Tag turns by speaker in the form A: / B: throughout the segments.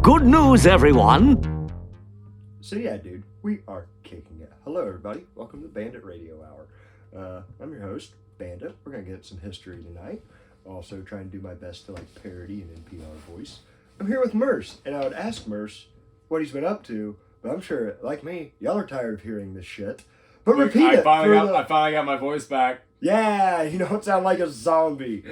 A: Good news, everyone!
B: So yeah, dude, we are kicking it. Hello, everybody. Welcome to Bandit Radio Hour. I'm your host, Bandit. We're gonna get some history tonight. Also, trying to do my best to parody an NPR voice. I'm here with Merce, and I would ask Merce what he's been up to, but I'm sure, like me, y'all are tired of hearing this shit. But
C: Dude,
B: repeat it.
C: I finally got my voice back.
B: Yeah, you don't sound like a zombie.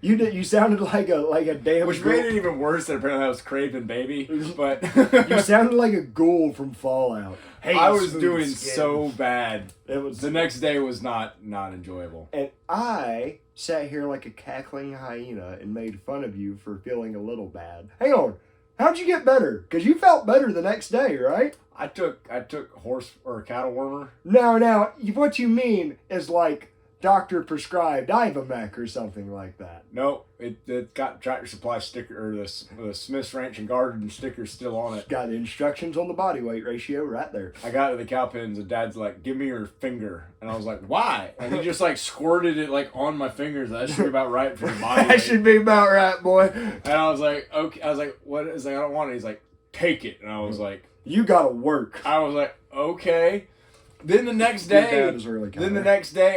B: You sounded like a damn.
C: Which made it even worse that apparently I was Craven Baby. But
B: you sounded like a ghoul from Fallout. Hey,
C: I was doing so bad.
B: It was
C: the next day was not enjoyable.
B: And I sat here like a cackling hyena and made fun of you for feeling a little bad. Hang on, how'd you get better? Because you felt better the next day, right?
C: I took horse or cattle warmer.
B: Now, what you mean is like doctor prescribed Ivomec or something like that.
C: No, it got Tractor Supply sticker or the Smith's Ranch and Garden sticker still on it.
B: Got the instructions on the body weight ratio right there.
C: I got to the cow pens and Dad's like, "Give me your finger," and I was like, "Why?" And he just squirted it on my fingers. That should be about right for the body weight.
B: That should be about right, boy.
C: And I was like, okay. I was like, "What?" He's like, "I don't want it." He's like, "Take it," and I was like,
B: "You gotta work."
C: I was like, "Okay." Then the next day,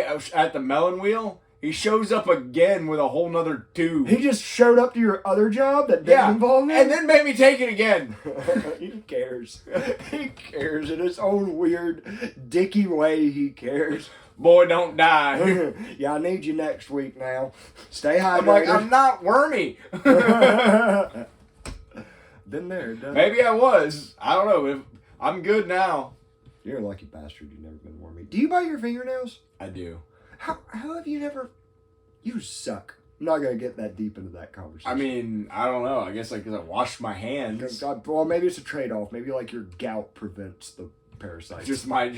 C: I was at the melon wheel. He shows up again with a whole nother tube.
B: He just showed up to your other job that didn't involve me?
C: And then made me take it again.
B: He cares. He cares in his own weird, dicky way. He cares.
C: Boy, don't die.
B: Yeah, I need you next week now. Stay hydrated.
C: I'm like, I'm not wormy.
B: Been there, done.
C: Maybe I was. I don't know. I'm good now.
B: You're a lucky bastard. You've never been wormy. Do you bite your fingernails?
C: I do.
B: How have you never... You suck. I'm not going to get that deep into that conversation.
C: I mean, I don't know. I guess because I washed my hands.
B: Well, maybe it's a trade-off. Maybe your gout prevents the parasites.
C: Just my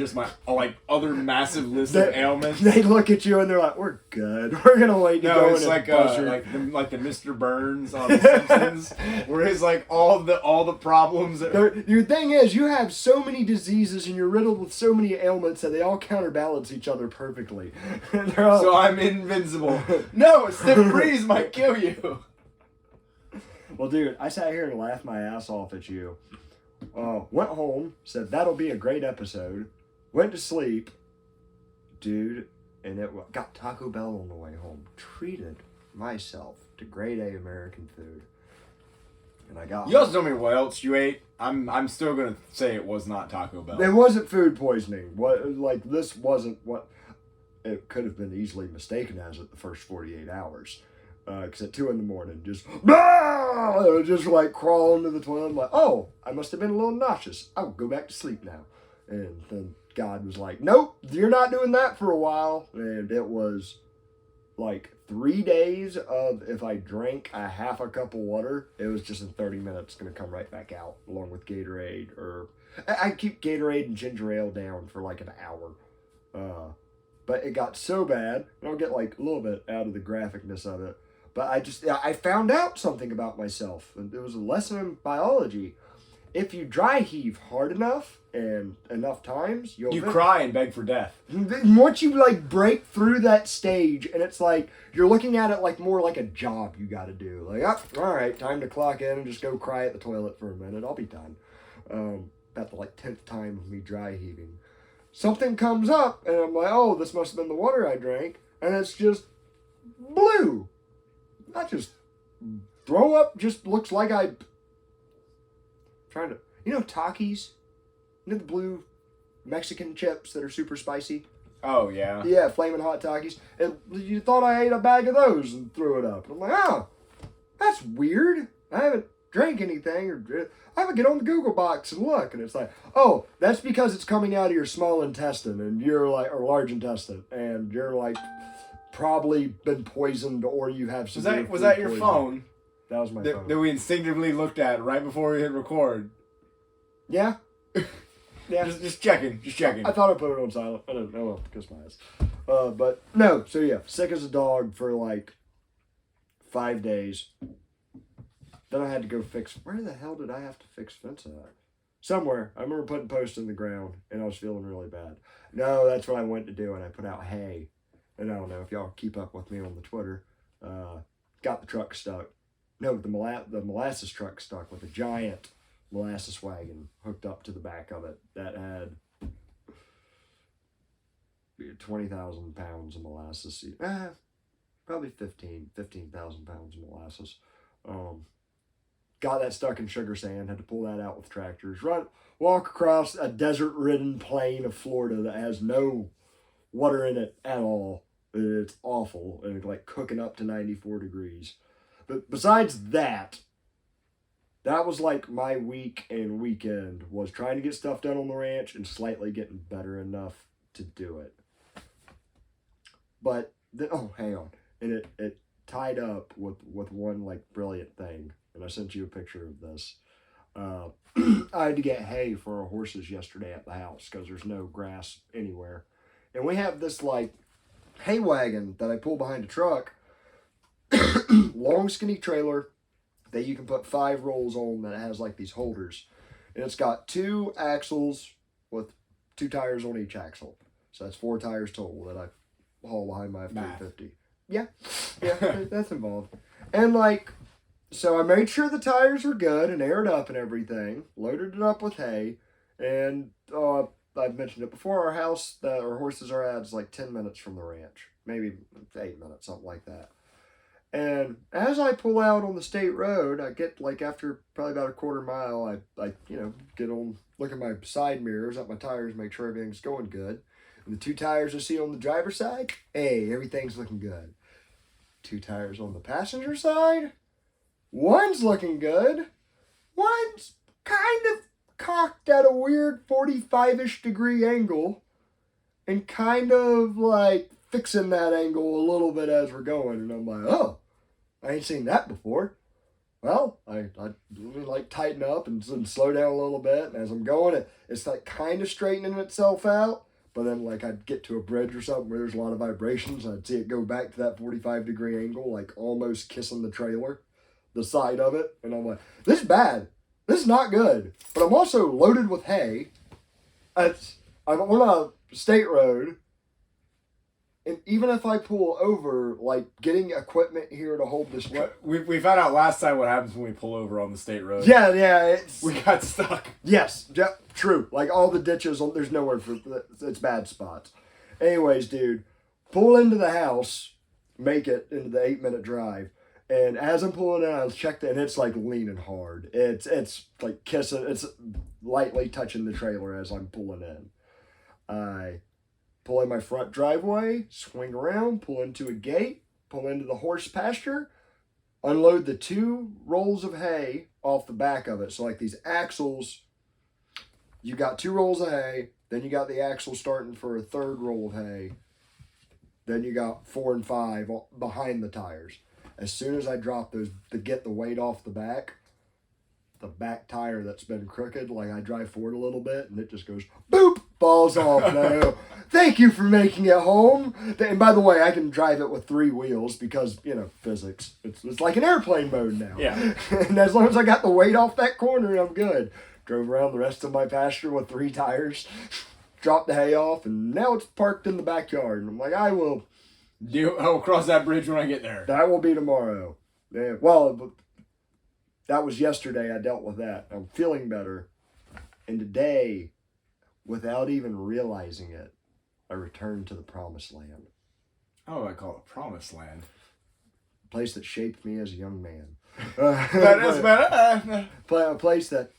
C: other massive list of ailments.
B: They look at you and they're like, "We're good. We're gonna wait to go."
C: No, it's like the Mr. Burns on The Simpsons, where it's all the problems.
B: Your thing is, you have so many diseases and you're riddled with so many ailments that they all counterbalance each other perfectly.
C: So I'm invincible. No, a stiff breeze might kill you.
B: Well, dude, I sat here and laughed my ass off at you. Went home, said that'll be a great episode. Went to sleep, dude, and got Taco Bell on the way home. Treated myself to grade A American food, and I got.
C: You also told me what else you ate. I'm still gonna say it was not Taco Bell.
B: It wasn't food poisoning. This wasn't what it could have been easily mistaken as at the first 48 hours. Because at 2 a.m, just crawl into the toilet. I'm like, oh, I must have been a little nauseous. I'll go back to sleep now. And then God was like, nope, you're not doing that for a while. And it was 3 days of if I drank a half a cup of water, it was just in 30 minutes going to come right back out along with Gatorade. Or I keep Gatorade and ginger ale down for an hour. But it got so bad, and I'll get a little bit out of the graphicness of it. But I found out something about myself, and it was a lesson in biology. If you dry heave hard enough and enough times, you
C: cry and beg for death.
B: Once you break through that stage, and it's you're looking at it more like a job you got to do. All right, time to clock in and just go cry at the toilet for a minute. I'll be done. About the 10th time of me dry heaving, something comes up, and I'm like, oh, this must have been the water I drank, and it's just blue. Not just throw up, just looks like trying to, Takis? The blue Mexican chips that are super spicy?
C: Oh, yeah.
B: Yeah, flaming hot Takis. And you thought I ate a bag of those and threw it up. And I'm like, oh, that's weird. I haven't drank anything, or I haven't get on the Google box and look. And it's oh, that's because it's coming out of your small intestine, and you're or large intestine, and you're probably been poisoned, or you have some.
C: Was that your phone?
B: That was my phone.
C: That we instinctively looked at right before we hit record.
B: Yeah. Yeah.
C: Just checking.
B: I thought I put it on silent. I don't know, because my eyes. But no. So yeah, sick as a dog for 5 days. Then I had to go fix. Where the hell did I have to fix fence at? Somewhere. I remember putting posts in the ground, and I was feeling really bad. No, that's what I went to do, and I put out hay. And I don't know if y'all keep up with me on the Twitter. Got the truck stuck. No, the molasses truck stuck with a giant molasses wagon hooked up to the back of it that had 20,000 pounds of molasses. Probably 15,000 pounds of molasses. Got that stuck in sugar sand, had to pull that out with tractors, walk across a desert-ridden plain of Florida that has no water in it at all. It's awful, and it's like cooking up to 94 degrees. But besides that, that was like my week and weekend, was trying to get stuff done on the ranch and slightly getting better enough to do it. But then, hang on. And it tied up with one like brilliant thing. And I sent you a picture of this. I had to get hay for our horses yesterday at the house because there's no grass anywhere. And we have this like hay wagon that I pull behind a truck. Long skinny trailer that you can put 5 rolls on that has like these holders. And it's got 2 axles with 2 tires on each axle. So that's 4 tires total that I haul behind my F-350. Yeah, that's involved. And like, so I made sure the tires were good and aired up and everything, loaded it up with hay, and I've mentioned it before, our house that our horses are at is like 10 minutes from the ranch, maybe 8 minutes, something like that. And as I pull out on the state road, I get like after probably about a quarter mile, I get on, look at my side mirrors, at my tires, make sure everything's going good. And the 2 tires I see on the driver's side, hey, everything's looking good. 2 tires on the passenger side, one's looking good. One's kind of cocked at a weird 45-ish degree angle and kind of like fixing that angle a little bit as we're going. And I'm like, oh, I ain't seen that before. Well, I like tighten up and slow down a little bit. And as I'm going, it's like kind of straightening itself out. But then like I'd get to a bridge or something where there's a lot of vibrations. I'd see it go back to that 45 degree angle, like almost kissing the trailer, the side of it. And I'm like, this is bad. This is not good. But I'm also loaded with hay. I'm on a state road. And even if I pull over, like getting equipment here to hold this truck.
C: We found out last time what happens when we pull over on the state road.
B: Yeah.
C: We got stuck.
B: Yes, true. Like all the ditches, there's nowhere for, it's bad spots. Anyways, dude, pull into the house, make it into the 8-minute drive. And as I'm pulling in, I checked it, and it's like leaning hard. It's like kissing, it's lightly touching the trailer as I'm pulling in. I pull in my front driveway, swing around, pull into a gate, pull into the horse pasture, unload the 2 rolls of hay off the back of it. So like these axles, you got 2 rolls of hay, then you got the axle starting for a 3rd roll of hay, then you got 4 and 5 behind the tires. As soon as I drop those to get the weight off the back tire that's been crooked, like I drive forward a little bit and it just goes boop, falls off. And I go, thank you for making it home. And by the way, I can drive it with 3 wheels because, physics. It's like an airplane mode now.
C: Yeah.
B: And as long as I got the weight off that corner, I'm good. Drove around the rest of my pasture with 3 tires, dropped the hay off, and now it's parked in the backyard. And I'm like, I will
C: cross that bridge when I get there.
B: That will be tomorrow. Yeah, well, that was yesterday. I dealt with that. I'm feeling better. And today, without even realizing it, I returned to the promised land.
C: Oh, I call it promised land.
B: A place that shaped me as a young man. A place that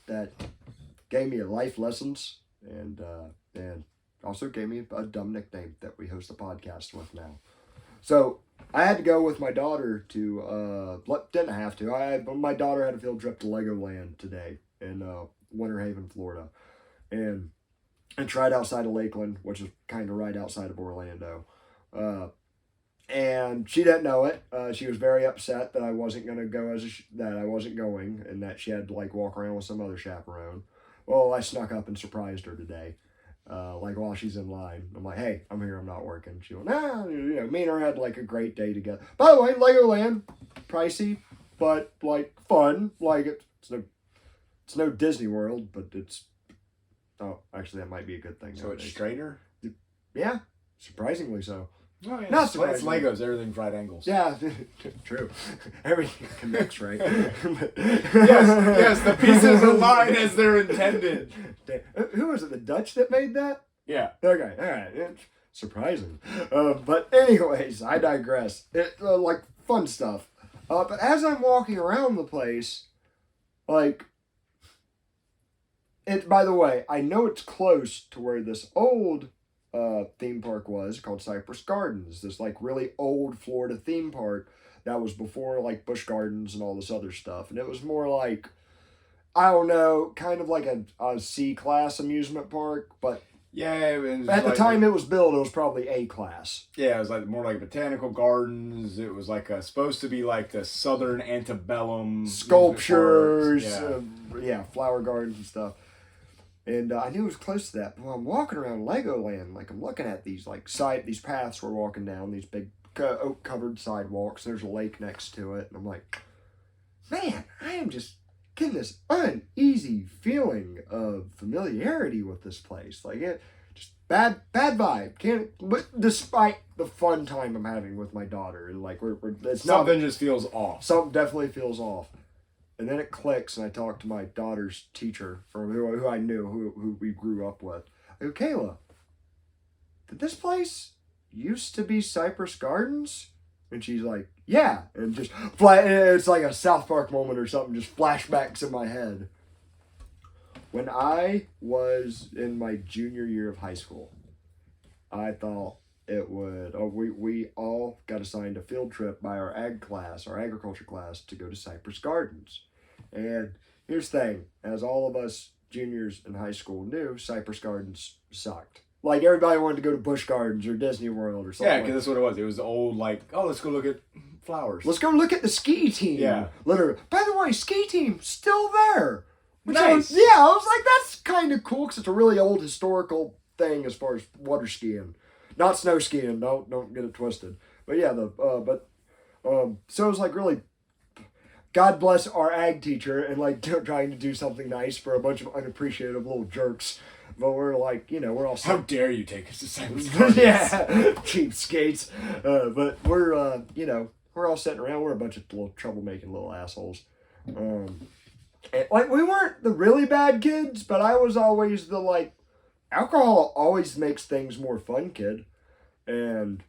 B: gave me life lessons and also gave me a dumb nickname that we host a podcast with now. So I had to go with my daughter to, didn't have to. My daughter had a field trip to Legoland today in Winter Haven, Florida. And tried outside of Lakeland, which is kind of right outside of Orlando. And she didn't know it. She was very upset that I wasn't going to go and that she had to like walk around with some other chaperone. Well, I snuck up and surprised her today. While she's in line, I'm like, hey, I'm here, I'm not working. She went, nah, me and her had like a great day together. By the way, Legoland, pricey, but like fun. Like it's no Disney World, but actually that might be a good thing.
C: So nowadays. It's straighter?
B: Yeah, surprisingly so.
C: Oh, yeah.
B: Not
C: It's
B: surprisingly.
C: Legos. Everything's right angles.
B: Yeah, true. Everything connects, right?
C: Yes, the pieces align as they're intended.
B: Who was it? The Dutch that made that?
C: Yeah.
B: Okay, all right. It's surprising. But anyways, I digress. Like, fun stuff. But as I'm walking around the place, like, by the way, I know it's close to where this old theme park was called Cypress Gardens. This, like, really old Florida theme park that was before, like, Busch Gardens and all this other stuff. And it was more like, I don't know, kind of like a C-class amusement park, but
C: yeah, it was
B: at the
C: like,
B: time it was built, it was probably A-class.
C: Yeah, it was like more like botanical gardens. It was like supposed to be like the southern antebellum
B: Sculptures,
C: yeah.
B: Flower gardens and stuff. And I knew it was close to that. But when I'm walking around Legoland, like I'm looking at these these paths we're walking down, these big oak-covered sidewalks. There's a lake next to it, and I'm like, man, I am just getting this uneasy feeling of familiarity with this place. Like just bad vibe. But despite the fun time I'm having with my daughter, and like
C: something just feels off.
B: Something definitely feels off. And then it clicks, and I talk to my daughter's teacher, from who I knew, who we grew up with. I go, Kayla, did this place used to be Cypress Gardens? And she's like, yeah. And just it's like a South Park moment or something, just flashbacks in my head. When I was in my junior year of high school, I thought it would, we all got assigned a field trip by our agriculture class, to go to Cypress Gardens. And here's the thing, as all of us juniors in high school knew, Cypress Gardens sucked. Like, everybody wanted to go to Busch Gardens or Disney World or something.
C: Yeah, because that's what it was. It was the old, like, let's go look at flowers.
B: Let's go look at the ski team.
C: Yeah.
B: Literally. By the way, ski team, still there.
C: Nice.
B: I was like, that's kind of cool, because it's a really old historical thing as far as water skiing. Not snow skiing, don't get it twisted. But yeah, so it was like, really, God bless our ag teacher, and like trying to do something nice for a bunch of unappreciative little jerks. But we're like, we're all...
C: How dare you take us to Cypress Gardens?
B: Yeah, cheapskates. But we're, we're all sitting around. We're a bunch of little troublemaking little assholes. And, like, we weren't the really bad kids, but I was always the, like, alcohol always makes things more fun kid. And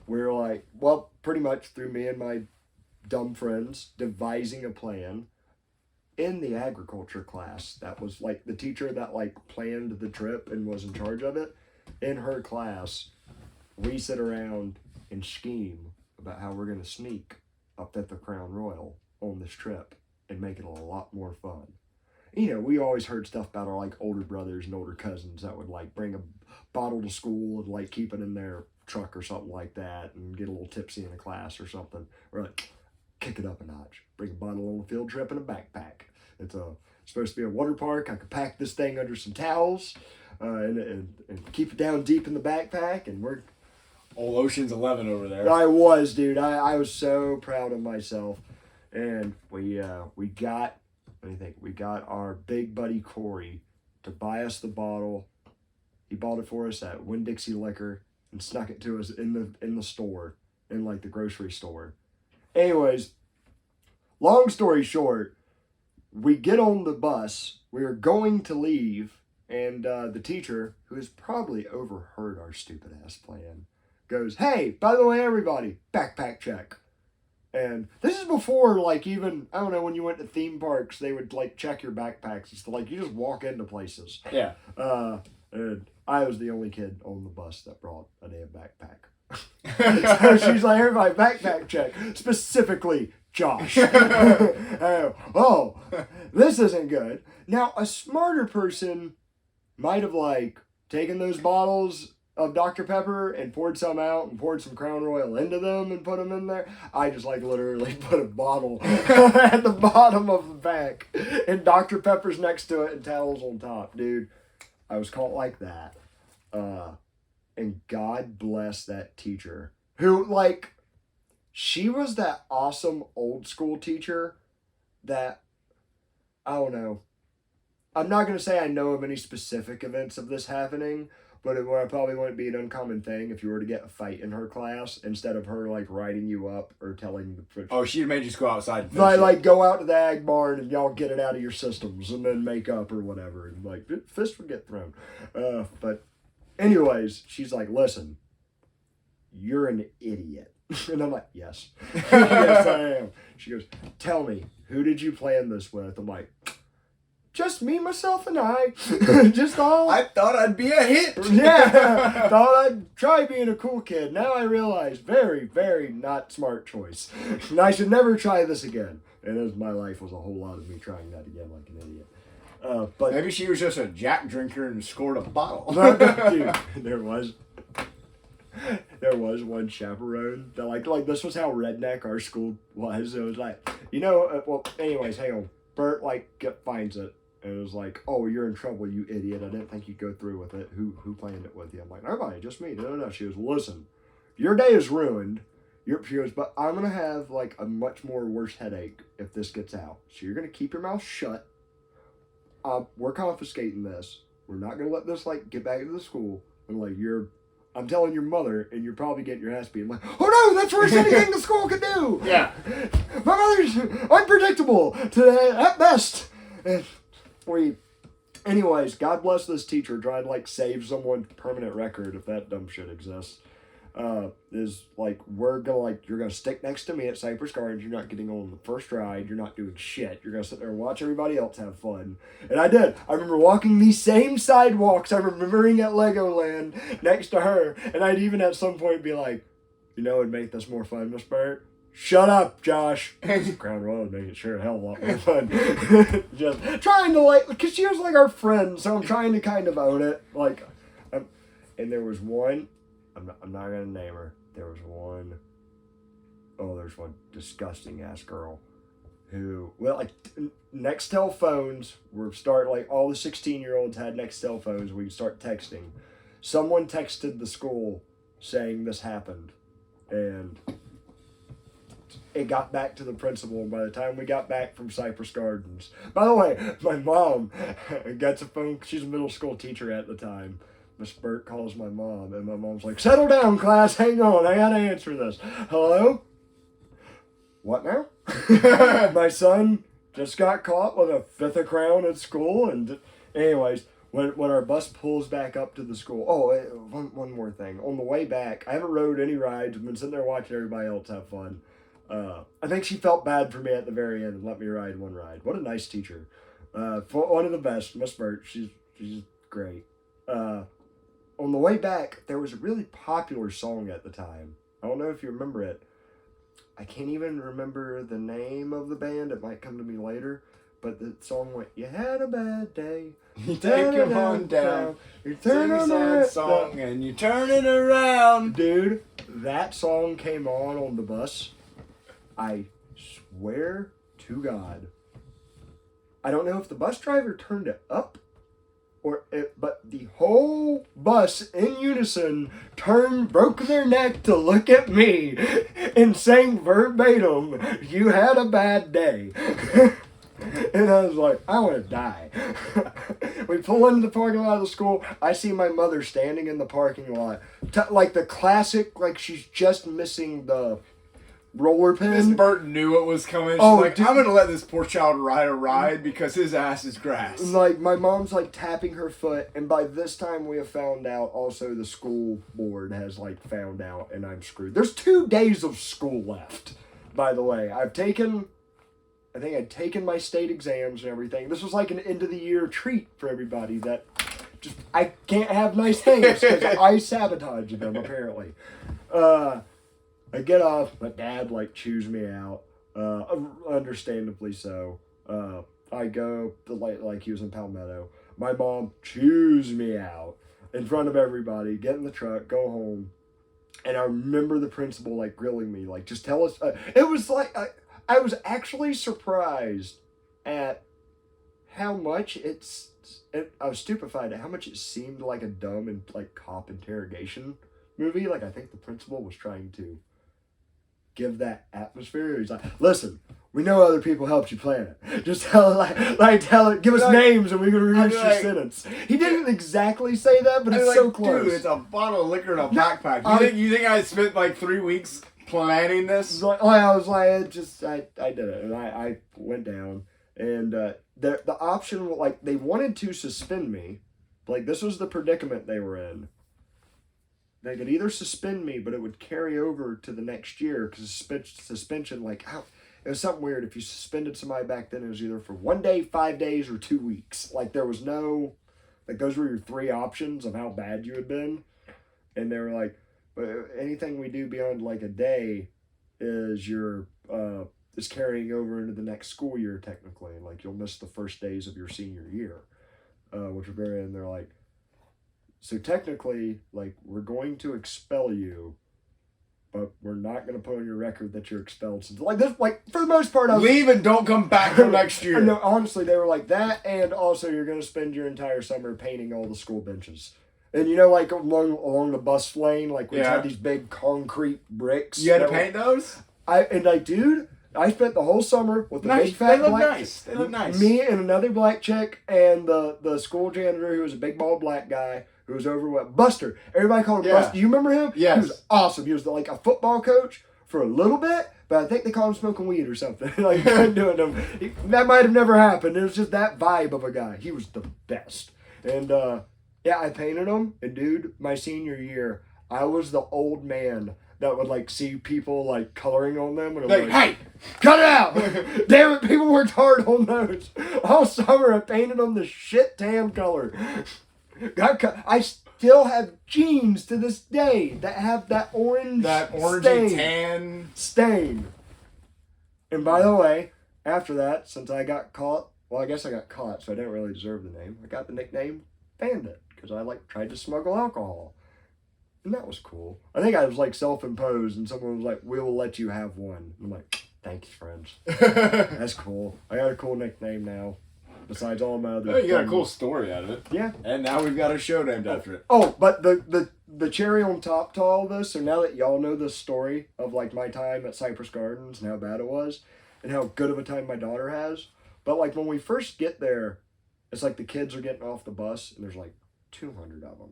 B: we're like, well, pretty much through me and my dumb friends devising a plan in the agriculture class. That was like the teacher that like planned the trip and was in charge of it. In her class, we sit around and scheme about how we're going to sneak up at the Crown Royal on this trip and make it a lot more fun. We always heard stuff about our like older brothers and older cousins that would like bring a bottle to school and like keep it in their truck or something like that and get a little tipsy in a class or something. Or like kick it up a notch. Bring a bottle on a field trip and a backpack. It's supposed to be a water park. I could pack this thing under some towels and keep it down deep in the backpack, and we're...
C: Old Ocean's 11 over there.
B: I was, dude. I was so proud of myself. And we got... What do you think? We got our big buddy Corey to buy us the bottle. He bought it for us at Winn-Dixie Liquor and snuck it to us in the store, in like the grocery store. Anyways, long story short, we get on the bus. We are going to leave, and the teacher, who has probably overheard our stupid ass plan, goes, "Hey, by the way, everybody, backpack check." And this is before, like, even, I don't know, when you went to theme parks, they would, like, check your backpacks. It's like, you just walk into places.
C: Yeah.
B: And I was the only kid on the bus that brought a damn backpack. So she's like, everybody, backpack check. Specifically, Josh. Oh, this isn't good. Now, a smarter person might have, like, taken those bottles of Dr. Pepper and poured some out and poured some Crown Royal into them and put them in there. I just like literally put a bottle at the bottom of the back and Dr. Pepper's next to it and towels on top. Dude, I was caught like that. And God bless that teacher who, like, she was that awesome old school teacher that, I don't know. I'm not going to say I know of any specific events of this happening, but it probably wouldn't be an uncommon thing if you were to get a fight in her class instead of her like writing you up or telling the principal.
C: Oh, she'd made you go outside. And
B: like go out to the ag barn and y'all get it out of your systems and then make up or whatever. And like fist would get thrown. But anyways, she's like, listen, you're an idiot. And I'm like, yes. Yes, I am. She goes, tell me, who did you plan this with? I'm like, just me, myself, and I. Just all.
C: I thought I'd be a hit.
B: Yeah. Thought I'd try being a cool kid. Now I realize, very, very not smart choice. And I should never try this again. And my life was a whole lot of me trying that again like an idiot. But
C: maybe she was just a Jack drinker and scored a bottle.
B: Dude, there was one chaperone that like this was how redneck our school was. It was like, well, anyways, hang on. Bert finds it and it was like, oh, you're in trouble, you idiot. I didn't think you'd go through with it. Who planned it with you? I'm like, nobody, just me. No. She goes, listen, your day is ruined. She goes, but I'm gonna have like a much more worse headache if this gets out. So you're gonna keep your mouth shut. We're confiscating this. We're not gonna let this like get back into the school. And like I'm telling your mother, and you're probably getting your ass beat. I'm like, oh no, that's worse than anything the school could do.
C: Yeah.
B: My mother's unpredictable at best. And anyways, God bless this teacher trying to like save someone's permanent record if that dumb shit exists. Is like, you're gonna stick next to me at Cypress Gardens. You're not getting on the first ride. You're not doing shit. You're gonna sit there and watch everybody else have fun. And I did. I remember walking these same sidewalks. I remembering at Legoland next to her. And I'd even at some point be like, it'd make this more fun, Miss Burt. Shut up, Josh. Crown Royal made it sure a hell of a lot more fun. Just trying to because she was like our friend, so I'm trying to kind of own it. And there was one. I'm not gonna name her. There's one disgusting ass girl who, Nextel phones were all the 16-year-olds had Nextel phones. We start texting. Someone texted the school saying this happened, and it got back to the principal. And by the time we got back from Cypress Gardens, by the way, my mom gets a phone. She's a middle school teacher at the time. Miss Burt calls my mom, and my mom's like, settle down, class, hang on, I gotta answer this. Hello? What now? My son just got caught with a fifth of crown at school, and anyways, when our bus pulls back up to the school, one more thing. On the way back, I haven't rode any rides, I've been sitting there watching everybody else have fun. I think she felt bad for me at the very end and let me ride one ride. What a nice teacher. One of the best, Miss Burt, she's great. On the way back, there was a really popular song at the time. I don't know if you remember it. I can't even remember the name of the band. It might come to me later. But the song went, you had a bad day.
C: You take him on down. You sing a sad song and you turn it around.
B: Dude, that song came on the bus. I swear to God. I don't know if the bus driver turned it up. But the whole bus in unison broke their neck to look at me and sang verbatim, you had a bad day. And I was like, I want to die. We pull into the parking lot of the school. I see my mother standing in the parking lot. Like the classic, she's just missing the roller pin.
C: Miss Burt knew it was coming. She's I'm going to let this poor child ride a ride because his ass is grass.
B: My mom's tapping her foot, and by this time we have found out also the school board has found out, and I'm screwed. There's 2 days of school left, by the way. I think I'd taken my state exams and everything. This was an end of the year treat for everybody that I can't have nice things because I sabotaged them apparently. I get off, my dad chews me out, understandably so. I go to he was in Palmetto. My mom chews me out in front of everybody, get in the truck, go home. And I remember the principal grilling me, just tell us, it was I was actually surprised at how much I was stupefied at how much it seemed like a dumb and cop interrogation movie. I think the principal was trying to give that atmosphere. He's like, listen, we know other people helped you plan it. Just tell it, give us names and we can reduce your sentence. He didn't exactly say that, but it's so close.
C: Dude, it's a bottle of liquor in a backpack. You think I spent like 3 weeks planning this?
B: I was like, I did it, and I went down, and the option, like, they wanted to suspend me, like, this was the predicament they were in. They could either suspend me, but it would carry over to the next year, because suspension, like, it was something weird. If you suspended somebody back then, it was either for 1 day, 5 days, or 2 weeks. Like, there was no, like, those were your 3 options of how bad you had been. And they were like, anything we do beyond, like, a day is is carrying over into the next school year, technically. Like, you'll miss the first days of your senior year, which are very, and they're like, so technically, like, we're going to expel you, but we're not going to put on your record that you're expelled. Like, this, like, for the most part,
C: leave and don't come back for next year.
B: No, honestly, they were like that, and also you're going to spend your entire summer painting all the school benches. And you know, like, along the bus lane, like, we had these big concrete bricks.
C: You had to paint those?
B: Dude, I spent the whole summer with the big fat black.
C: They look nice.
B: Me and another black chick and the school janitor, who was a big bald black guy, who was over with Buster. Everybody called him Buster. Do you remember him?
C: Yes.
B: He was awesome. He was like a football coach for a little bit, but I think they called him smoking weed or something. Like, doing them. That might have never happened. It was just that vibe of a guy. He was the best. And I painted him. And dude, my senior year, I was the old man that would, like, see people, like, coloring on them. And I'm like, hey, cut it out. Damn it, people worked hard on those. All summer I painted them the shit tan color. I still have jeans to this day that have that orangey stain. And by the way, after that, since I got caught, well, I guess I got caught, so I didn't really deserve the name. I got the nickname Bandit because I, like, tried to smuggle alcohol. And that was cool. I think I was, like, self-imposed, and someone was like, we will let you have one. I'm like, thanks, friends. That's cool. I got a cool nickname now. Besides all my other
C: you got a cool story out of it.
B: Yeah.
C: And now we've got a show named after it.
B: Oh, but the cherry on top to all this, so now that y'all know the story of, like, my time at Cypress Gardens and how bad it was and how good of a time my daughter has, but, like, when we first get there, it's like the kids are getting off the bus and there's, like, 200 of them.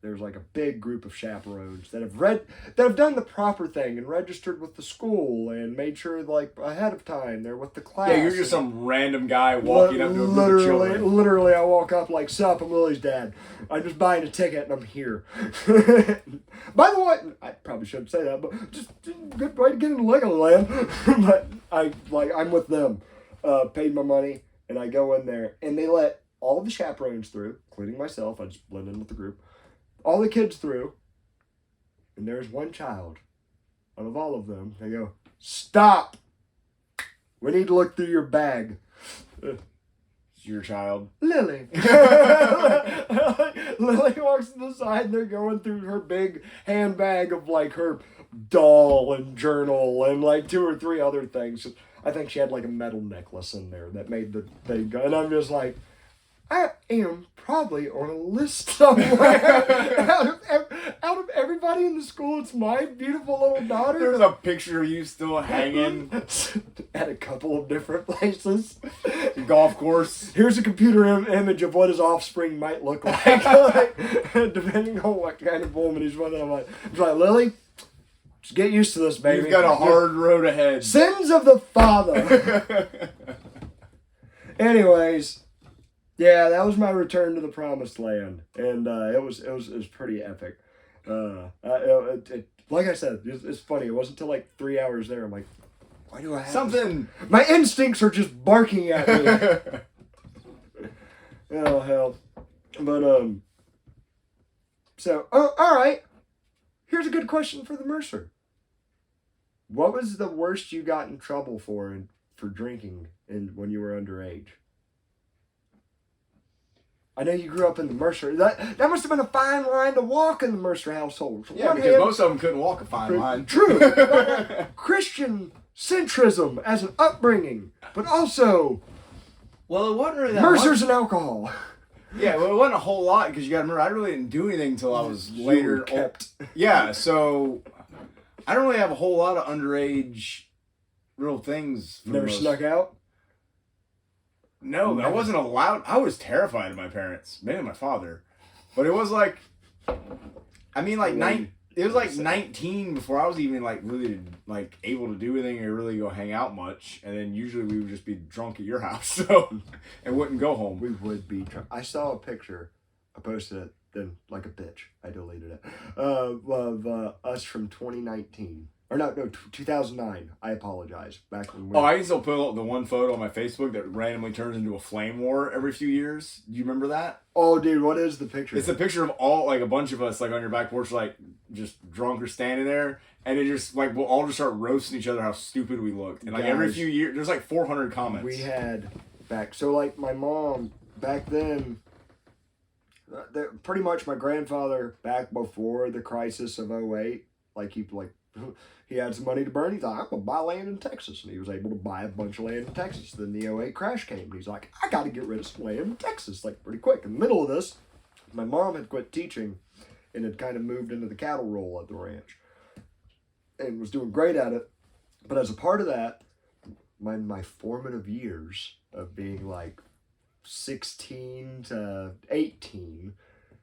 B: There's, like, a big group of chaperones that have done the proper thing and registered with the school and made sure, like, ahead of time they're with the class.
C: Yeah, you're just some random guy walking up to a group of children.
B: Literally, I walk up like, sup, I'm Lily's dad. I'm just buying a ticket and I'm here. By the way, I probably shouldn't say that, but just good way to get into Legoland. But I'm with them. Paid my money and I go in there and they let all the chaperones through, including myself. I just blend in with the group. All the kids through, and there's one child. Out of all of them, they go, stop! We need to look through your bag.
C: It's your child.
B: Lily. Lily walks to the side, and they're going through her big handbag of, like, her doll and journal and, like, 2 or 3 other things. I think she had, like, a metal necklace in there that made the thing go. And I'm just like, I am probably on a list somewhere. out of everybody in the school, it's my beautiful little daughter.
C: There's a picture of you still hanging
B: at a couple of different places.
C: Golf course.
B: Here's a computer image of what his offspring might look like, depending on what kind of woman he's with. I'm like, Lily, just get used to this, baby.
C: You've got a hard road ahead.
B: Sins of the father. Anyways. Yeah, that was my return to the promised land, and it was pretty epic. Like I said, it's funny. It wasn't until like 3 hours there. I'm like, why do I have
C: something?
B: This? My instincts are just barking at me. Oh hell! But so all right. Here's a good question for the Mercer. What was the worst you got in trouble for drinking when you were underage? I know you grew up in the Mercer. That must have been a fine line to walk in the Mercer household.
C: Yeah, because most of them couldn't walk a fine line.
B: True. Christian centrism as an upbringing, but also,
C: well, it wasn't really that
B: Mercer's and alcohol.
C: Yeah, well, it wasn't a whole lot because you got to remember, I really didn't do anything until I was later.
B: Kept.
C: Yeah, so I don't really have a whole lot of underage real things.
B: Never snuck out?
C: No, I wasn't allowed. I was terrified of my parents, mainly my father. But it was like, I mean, like it was like 19 before I was even like really like able to do anything or really go hang out much. And then usually we would just be drunk at your house, so and wouldn't go home.
B: We would be drunk. I saw a picture. I posted it. Then, like a bitch, I deleted it. Of us from 2019. Or no, 2009. I apologize. Back when we...
C: Oh, I can still put the one photo on my Facebook that randomly turns into a flame war every few years. Do you remember that?
B: Oh, dude, what is the picture?
C: It's a picture of all, like, a bunch of us, like, on your back porch, like, just drunk or standing there. And it just, like, we'll all just start roasting each other how stupid we looked. And, like, every few years, there's, like, 400 comments.
B: We had so, like, my mom, back then... pretty much my grandfather, back before the crisis of 08, he had some money to burn. He thought, I'm going to buy land in Texas. And he was able to buy a bunch of land in Texas. Then the 08 crash came. And he's like, I got to get rid of some land in Texas, like, pretty quick. In the middle of this, my mom had quit teaching and had kind of moved into the cattle roll at the ranch and was doing great at it. But as a part of that, my formative years of being, like, 16 to 18,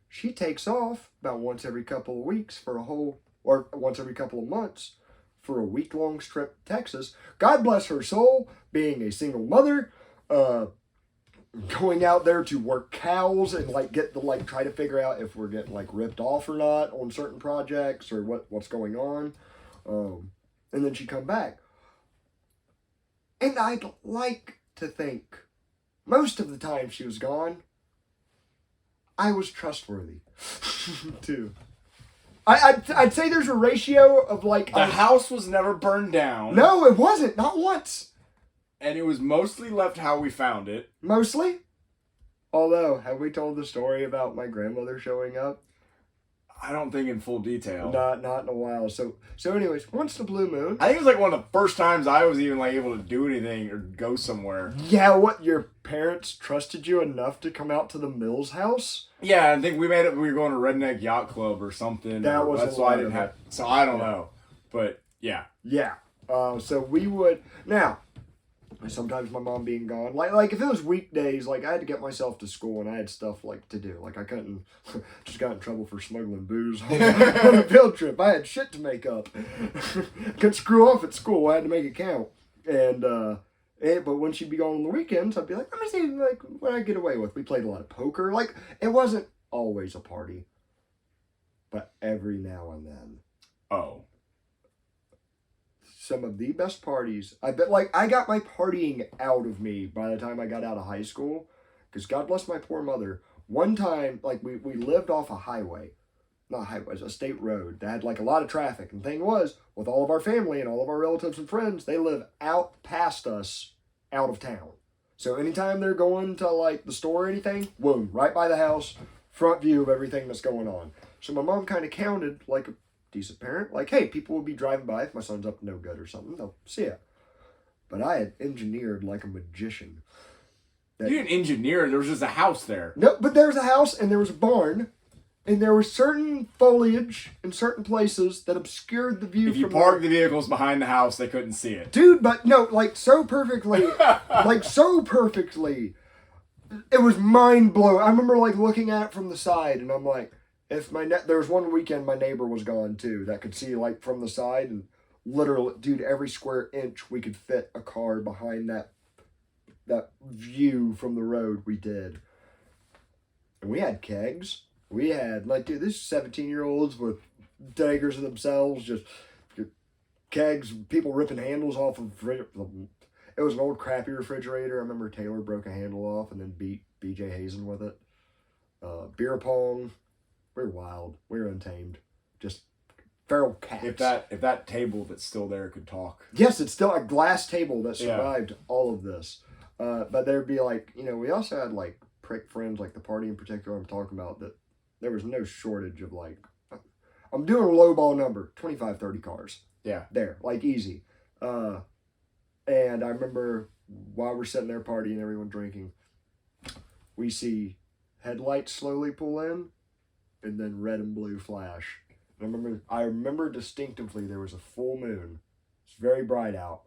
B: she takes off about once every couple of weeks or once every couple of months for a week-long trip to Texas. God bless her soul, being a single mother, going out there to work cows and try to figure out if we're getting like ripped off or not on certain projects or what's going on. And then she'd come back. And I'd like to think most of the time she was gone, I was trustworthy, too. I'd say there's a ratio of like...
C: The house was never burned down.
B: No, it wasn't. Not once.
C: And it was mostly left how we found it.
B: Mostly? Although, have we told the story about my grandmother showing up?
C: I don't think in full detail.
B: Not in a while. So anyways, once the blue moon...
C: I think it was like one of the first times I was even like able to do anything or go somewhere.
B: Yeah, what? Your parents trusted you enough to come out to the Mills house?
C: Yeah, I think we made it. We were going to Redneck Yacht Club or something. That's why I didn't have... So I don't know. But, yeah.
B: Yeah. So we would... Now... Sometimes my mom being gone, like if it was weekdays, like I had to get myself to school and I had stuff like to do. Like I couldn't, just got in trouble for smuggling booze on a field trip. I had shit to make up. Couldn't screw off at school. I had to make it count. And but when she'd be gone on the weekends, I'd be like, let me see like what I get away with. We played a lot of poker. Like it wasn't always a party, but every now and then.
C: Oh.
B: Some of the best parties. I bet, like, I got my partying out of me by the time I got out of high school. Because God bless my poor mother. One time, like, we lived off a highway. Not a highway, it was a state road that had, like, a lot of traffic. And the thing was, with all of our family and all of our relatives and friends, they live out past us, out of town. So anytime they're going to, like, the store or anything, boom, right by the house, front view of everything that's going on. So my mom kind of counted, like, a decent parent, like, hey, people will be driving by if my son's up to no good or something, they'll see it. But I had engineered like a magician.
C: You didn't engineer, there was just a house there.
B: No, but there was a house and there was a barn, and there was certain foliage in certain places that obscured the view.
C: If you parked the vehicles behind the house, they couldn't see it.
B: Dude, but no, like so perfectly, it was mind blowing. I remember like looking at it from the side, and I'm like, if there was one weekend my neighbor was gone too that could see like from the side, and literally, dude, every square inch we could fit a car behind that view from the road. We did, and we had kegs. We had like, dude, this 17-year-olds with daggers of themselves, just kegs. People ripping handles off of. It was an old crappy refrigerator. I remember Taylor broke a handle off and then beat BJ Hazen with it. Beer pong. We were wild. We were untamed. Just feral cats.
C: If that table that's still there could talk.
B: Yes, it's still a glass table that survived all of this. But there'd be like, we also had like prick friends, like the party in particular I'm talking about, that there was no shortage of like, I'm doing a low ball number, 25, 30 cars.
C: Yeah.
B: There, like easy. And I remember while we're sitting there partying, everyone drinking, we see headlights slowly pull in. And then red and blue flash. I remember distinctively there was a full moon. It's very bright out.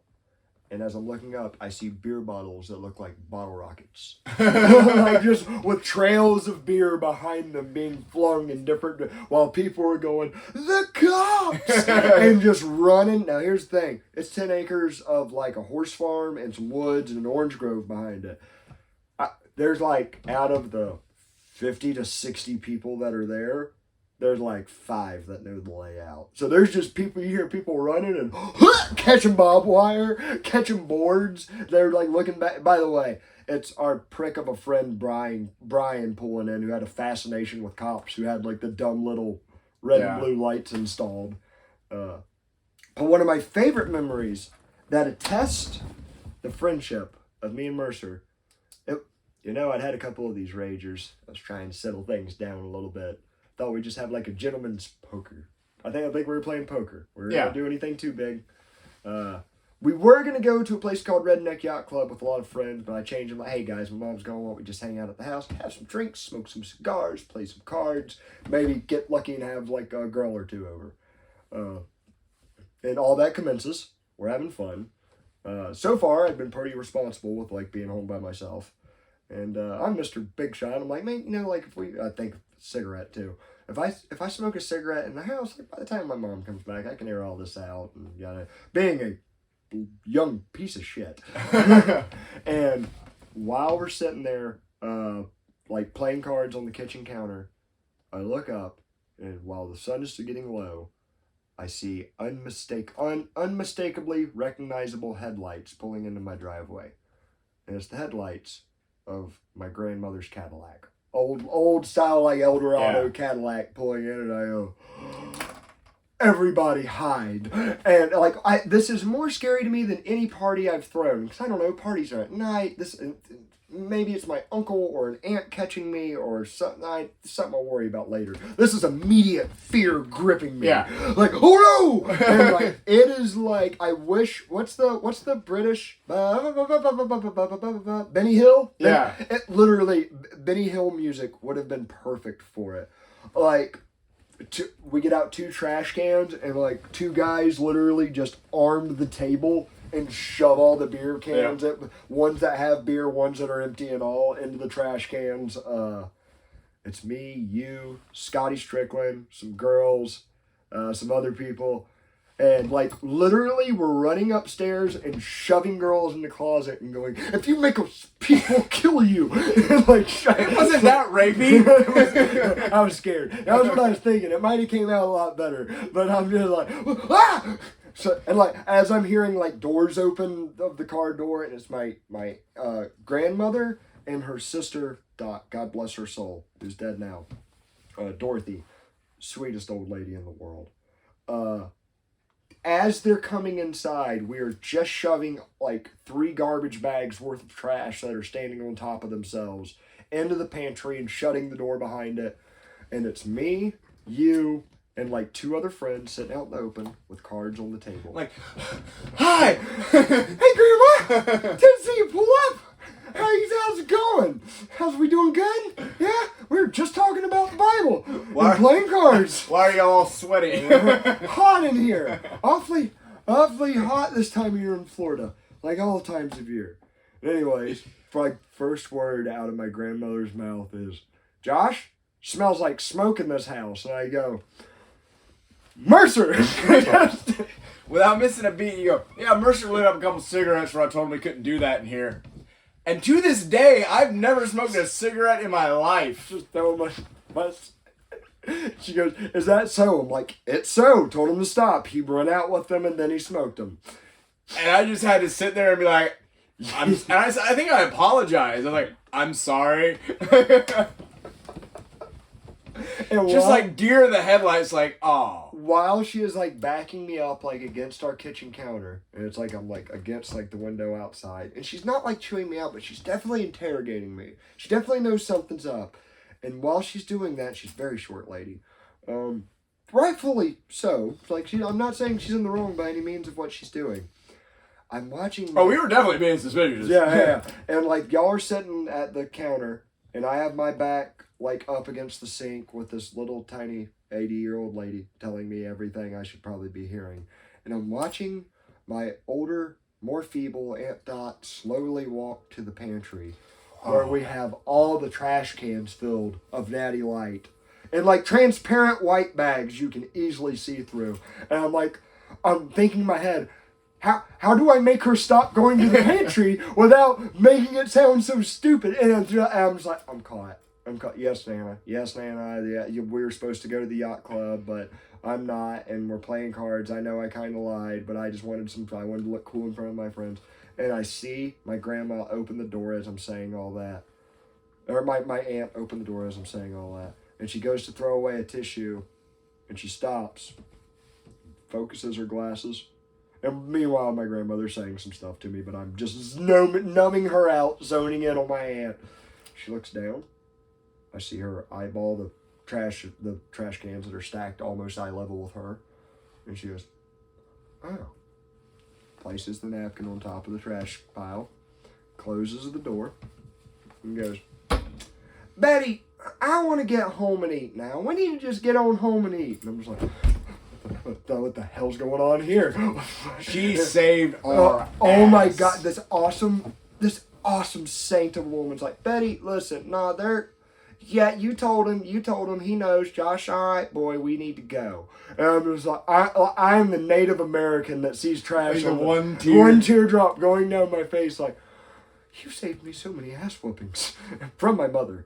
B: And as I'm looking up, I see beer bottles that look like bottle rockets. Like just with trails of beer behind them being flung in different, while people were going, the cops! And just running. Now here's the thing. It's 10 acres of like a horse farm and some woods and an orange grove behind it. There's like, out of the 50 to 60 people that are there, there's like 5 that know the layout. So there's just people, you hear people running and catching barbed wire, catching boards. They're like looking back. By the way, it's our prick of a friend, Brian pulling in, who had a fascination with cops, who had like the dumb little red and blue lights installed. But one of my favorite memories that attest the friendship of me and Mercer, I'd had a couple of these ragers. I was trying to settle things down a little bit. Thought we'd just have like a gentleman's poker. I think we were playing poker. We weren't going to do anything too big. We were going to go to a place called Redneck Yacht Club with a lot of friends, but I changed them. Like, hey guys, my mom's going, why don't we just hang out at the house, have some drinks, smoke some cigars, play some cards, maybe get lucky and have like a girl or two over. And all that commences. We're having fun. So far, I've been pretty responsible with like being home by myself. And I'm Mr. Big Shot. I'm like, man, like I think cigarette too. If I smoke a cigarette in the house, like by the time my mom comes back, I can air all this out and being a young piece of shit. And while we're sitting there, like playing cards on the kitchen counter, I look up, and while the sun is getting low, I see unmistakably recognizable headlights pulling into my driveway, and it's the headlights of my grandmother's Cadillac. Old style, like Eldorado Cadillac pulling in, and I go, everybody hide. And like, this is more scary to me than any party I've thrown, because I don't know, parties are at night. Maybe it's my uncle or an aunt catching me or something. Something I'll worry about later. This is immediate fear gripping me. Yeah. Like, oh no! And like, it is like, I wish, what's the British, Benny Hill?
C: Yeah.
B: Literally, Benny Hill music would have been perfect for it. Like, we get out 2 trash cans and like 2 guys literally just armed the table and shove all the beer cans, ones that have beer, ones that are empty and all, into the trash cans. It's me, you, Scotty Strickland, some girls, some other people. And like literally we're running upstairs and shoving girls in the closet and going, if you make us people kill you. And like,
C: wasn't that rapey?
B: I was scared. That was what I was thinking. It might have came out a lot better, but I'm just like, ah! So, and like, as I'm hearing like doors open of the car door, and it's my grandmother and her sister, Dot, God bless her soul, who's dead now, Dorothy, sweetest old lady in the world. As they're coming inside, we are just shoving like 3 garbage bags worth of trash that are standing on top of themselves into the pantry and shutting the door behind it. And it's me, you, and like 2 other friends sitting out in the open with cards on the table.
C: Like, hi!
B: Hey, Grandma! Didn't see you pull up! How's it going? How's we doing good? Yeah? We were just talking about the Bible. We're playing cards.
C: Why are y'all all sweaty?
B: Hot in here. Awfully hot this time of year in Florida. Like all times of year. Anyways, like first word out of my grandmother's mouth is, Josh, smells like smoke in this house. And I go, Mercer!
C: Without missing a beat, you go, yeah, Mercer lit up a couple cigarettes where I told him we couldn't do that in here. And to this day, I've never smoked a cigarette in my life.
B: Just throwing my She goes, is that so? I'm like, it's so. Told him to stop. He ran out with them and then he smoked them.
C: And I just had to sit there and be like, I think I apologized. I was like, I'm sorry. And just like deer in the headlights, like, oh.
B: While she is like backing me up like against our kitchen counter, and it's like I'm like against like the window outside, and she's not like chewing me out, but she's definitely interrogating me. She definitely knows something's up. And while she's doing that, she's a very short lady. Rightfully so. Like I'm not saying she's in the wrong by any means of what she's doing. I'm watching.
C: Oh, we were definitely being suspicious.
B: Yeah. And like y'all are sitting at the counter, and I have my back like up against the sink with this little tiny 80-year-old lady telling me everything I should probably be hearing. And I'm watching my older, more feeble Aunt Dot slowly walk to the pantry where we have all the trash cans filled of Natty Light. And like transparent white bags you can easily see through. And I'm thinking in my head, how do I make her stop going to the pantry without making it sound so stupid? And I'm just like, I'm caught. Yes, Nana. Yes, Nana. Yeah, we were supposed to go to the yacht club, but I'm not. And we're playing cards. I know I kind of lied, but I just wanted I wanted to look cool in front of my friends. And I see my grandma open the door as I'm saying all that. Or my aunt open the door as I'm saying all that. And she goes to throw away a tissue, and she stops, focuses her glasses. And meanwhile, my grandmother's saying some stuff to me, but I'm just numbing her out, zoning in on my aunt. She looks down. I see her eyeball the trash cans that are stacked almost eye level with her. And she goes, oh. Places the napkin on top of the trash pile, closes the door, and goes, Betty, I want to get home and eat now. We need to just get on home and eat. And I'm just like, what the hell's going on here?
C: She saved our
B: oh my
C: ass.
B: God, this awesome saint of a woman's like, Betty, listen, yeah, you told him, he knows, Josh, all right, boy, we need to go. And I'm just like, I'm the Native American that sees trash on
C: one
B: teardrop going down my face, like, you saved me so many ass whoopings from my mother.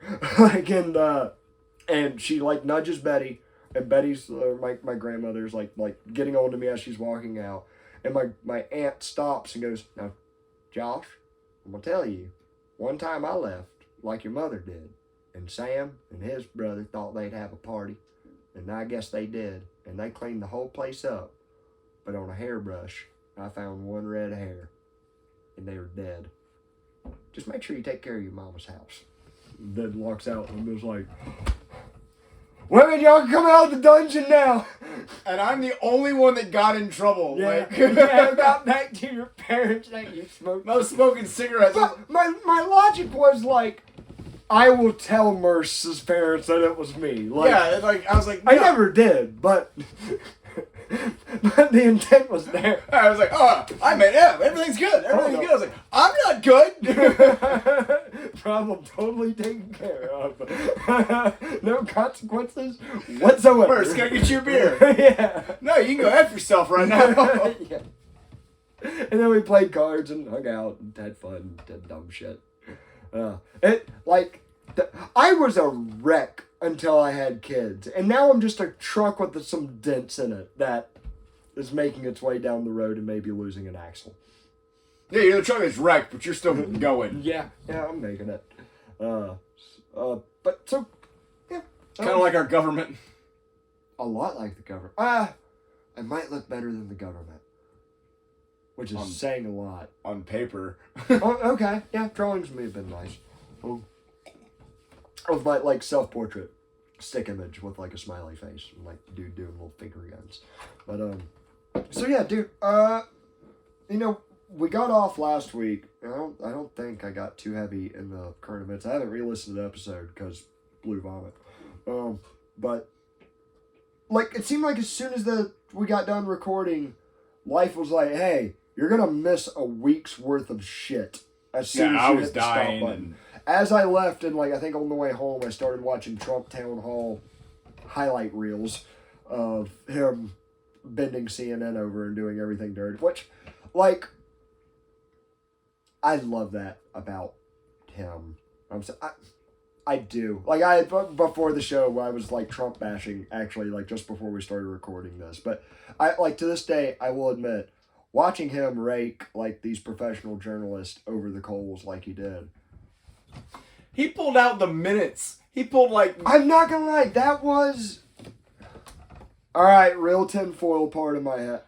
B: And she like nudges Betty, and Betty's my grandmother's like getting on to me as she's walking out, and my aunt stops and goes, now, Josh, I'm gonna tell you, one time I left like your mother did, and Sam and his brother thought they'd have a party, and I guess they did, and they cleaned the whole place up, but on a hairbrush I found one red hair, and they were dead. Just make sure you take care of your mama's house. And then walks out, and I'm just like, women, y'all come out of the dungeon now.
C: And I'm the only one that got in trouble.
B: Yeah,
C: Like,
B: yeah, got back to your parents that you smoked.
C: I was smoking cigarettes.
B: But my logic was like, I will tell Merce's parents that it was me. Like,
C: yeah, like I was like, no.
B: I never did, but the intent was there.
C: I was like, oh, I made it. Everything's good. Everything's good. I was like, I'm not good.
B: Problem totally taken care of. No consequences whatsoever.
C: First, gotta get you a beer.
B: Yeah.
C: No, you can go F yourself right now.
B: Yeah. And then we played cards and hung out and had fun, did dumb shit. I was a wreck until I had kids, and now I'm just a truck with some dents in it that is making its way down the road and maybe losing an axle.
C: Yeah, you're the truck that's wrecked, but you're still going.
B: Yeah, I'm making it. But so, yeah.
C: Kind of like our government.
B: A lot like the government. I might look better than the government, which is saying a lot.
C: On paper.
B: Oh, okay, yeah, drawings may have been nice. Oh. Of my like self-portrait stick image with like a smiley face and like dude doing little finger guns. But so yeah, dude, we got off last week. I don't think I got too heavy in the current events. I haven't re-listened to the episode because blue vomit. But like it seemed like as soon as we got done recording, life was like, hey, you're gonna miss a week's worth of shit as soon as you hit the stop button. As I left, and like I think on the way home, I started watching Trump Town Hall highlight reels of him bending CNN over and doing everything dirty. Which, like, I love that about him. I do. Like before the show, I was like Trump bashing actually, like just before we started recording this. But I like to this day, I will admit, watching him rake like these professional journalists over the coals like he did.
C: He pulled out the minutes. He pulled like...
B: I'm not gonna lie, that was... Alright, real tinfoil part of my head.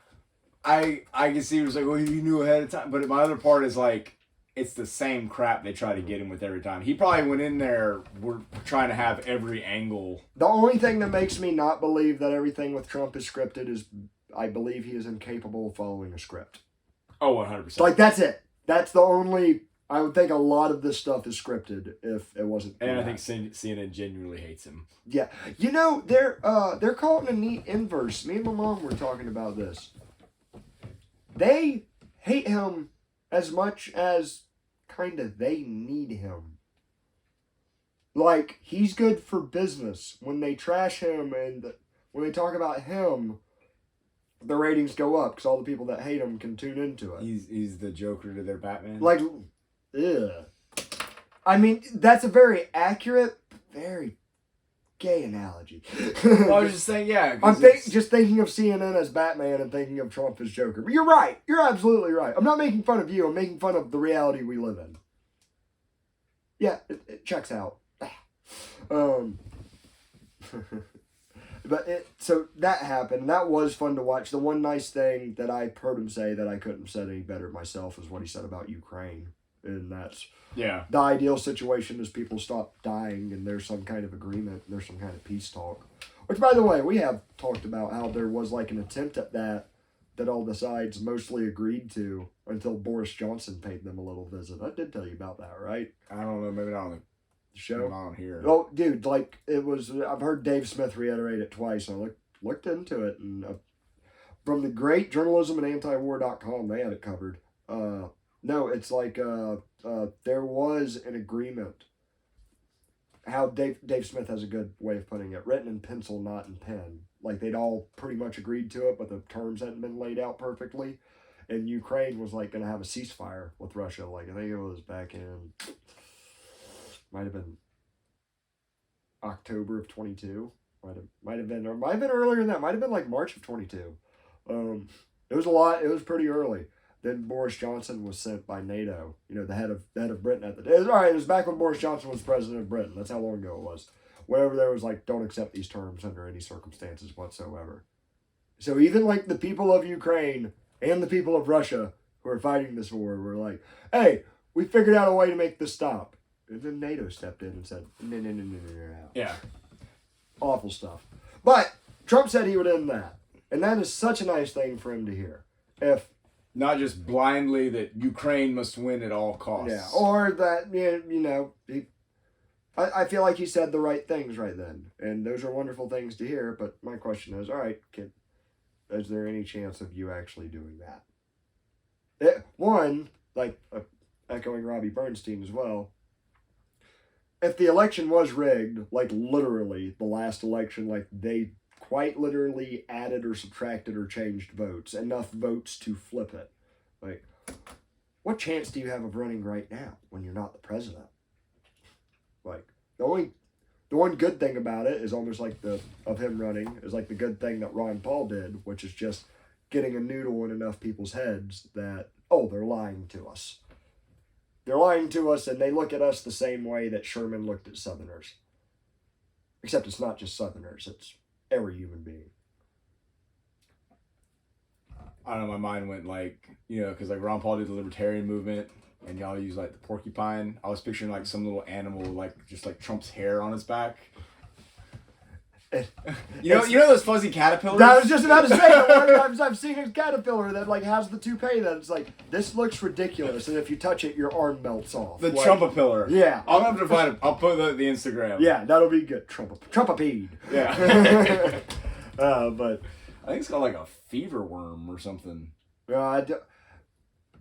C: I can see it was like, well, you knew ahead of time. But my other part is like, it's the same crap they try to get him with every time. He probably went in there, we're trying to have every angle.
B: The only thing that makes me not believe that everything with Trump is scripted is I believe he is incapable of following a script.
C: Oh, 100%.
B: Like, that's it. That's the only... I would think a lot of this stuff is scripted if it wasn't.
C: And I think CNN genuinely hates him.
B: Yeah, you know they're caught in a neat inverse. Me and my mom were talking about this. They hate him as much as kind of they need him. Like, he's good for business. When they trash him and when they talk about him, the ratings go up because all the people that hate him can tune into it.
C: He's the Joker to their Batman.
B: Like, ugh. I mean, that's a very accurate, very gay analogy.
C: Well, I was just saying, yeah.
B: I'm just thinking of CNN as Batman and thinking of Trump as Joker. But you're right. You're absolutely right. I'm not making fun of you. I'm making fun of the reality we live in. Yeah, it checks out. But so that happened. That was fun to watch. The one nice thing that I heard him say that I couldn't have said any better myself is what he said about Ukraine. And that's the ideal situation is people stop dying and there's some kind of agreement, there's some kind of peace talk. Which, by the way, we have talked about how there was like an attempt at that all the sides mostly agreed to until Boris Johnson paid them a little visit. I did tell you about that, right?
C: I don't know, maybe not on the
B: show.
C: Not on here.
B: Oh, dude, like it was. I've heard Dave Smith reiterate it twice. And I looked into it, and from the great journalism and antiwar.com, they had it covered. No, it's like there was an agreement. How Dave Smith has a good way of putting it, written in pencil, not in pen. Like they'd all pretty much agreed to it, but the terms hadn't been laid out perfectly. And Ukraine was like going to have a ceasefire with Russia. Like I think it was back in, might have been October of 22. Might have been earlier than that. Might have been like March of 22. It was a lot. It was pretty early. Then Boris Johnson was sent by NATO. You know, the head of Britain at the day. It was back when Boris Johnson was president of Britain. That's how long ago it was. Whenever there was like, don't accept these terms under any circumstances whatsoever. So even like the people of Ukraine and the people of Russia who are fighting this war were like, hey, we figured out a way to make this stop. And then NATO stepped in and said, no.
C: Yeah.
B: Awful stuff. But Trump said he would end that. And that is such a nice thing for him to hear. If
C: not just blindly that Ukraine must win at all costs.
B: Yeah, or that, you know, I feel like he said the right things right then. And those are wonderful things to hear. But my question is, all right, kid, is there any chance of you actually doing that? One, like echoing Robbie Bernstein as well, if the election was rigged, like literally the last election, like they quite literally added or subtracted or changed votes, enough votes to flip it. Like, what chance do you have of running right now when you're not the president? Like, the one good thing about it is almost like of him running is like the good thing that Ron Paul did, which is just getting a noodle in enough people's heads that, oh, they're lying to us. They're lying to us and they look at us the same way that Sherman looked at Southerners. Except it's not just Southerners, it's every human being.
C: I don't know, my mind went like, you know, because like Ron Paul did the libertarian movement and y'all use like the porcupine. I was picturing like some little animal, like just like Trump's hair on his back. You know those fuzzy caterpillars?
B: I was just about to say, I've seen a caterpillar that like has the toupee that it's like, this looks ridiculous, and if you touch it, your arm melts off.
C: The
B: like,
C: Trumpapillar.
B: Yeah.
C: I'll have to find it. I'll put the Instagram.
B: Yeah, that'll be good. Trumpapede.
C: Yeah.
B: But
C: I think it's called like a fever worm or something.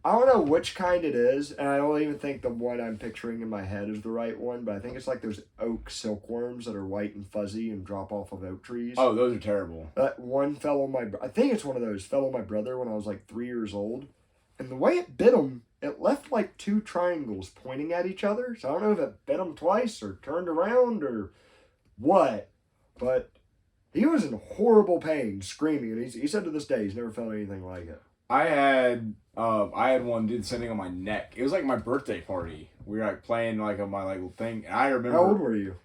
B: I don't know which kind it is, and I don't even think the one I'm picturing in my head is the right one, but I think it's like those oak silkworms that are white and fuzzy and drop off of oak trees.
C: Oh, those are terrible.
B: One fell on I think it's one of those, fell on my brother when I was like 3 years old, and the way it bit him, it left like 2 triangles pointing at each other, so I don't know if it bit him twice or turned around or what, but he was in horrible pain, screaming, and he said to this day he's never felt anything like it.
C: I had one dude sitting on my neck. It was like my birthday party. We were like playing like on my like little thing. And I remember.
B: How old were you?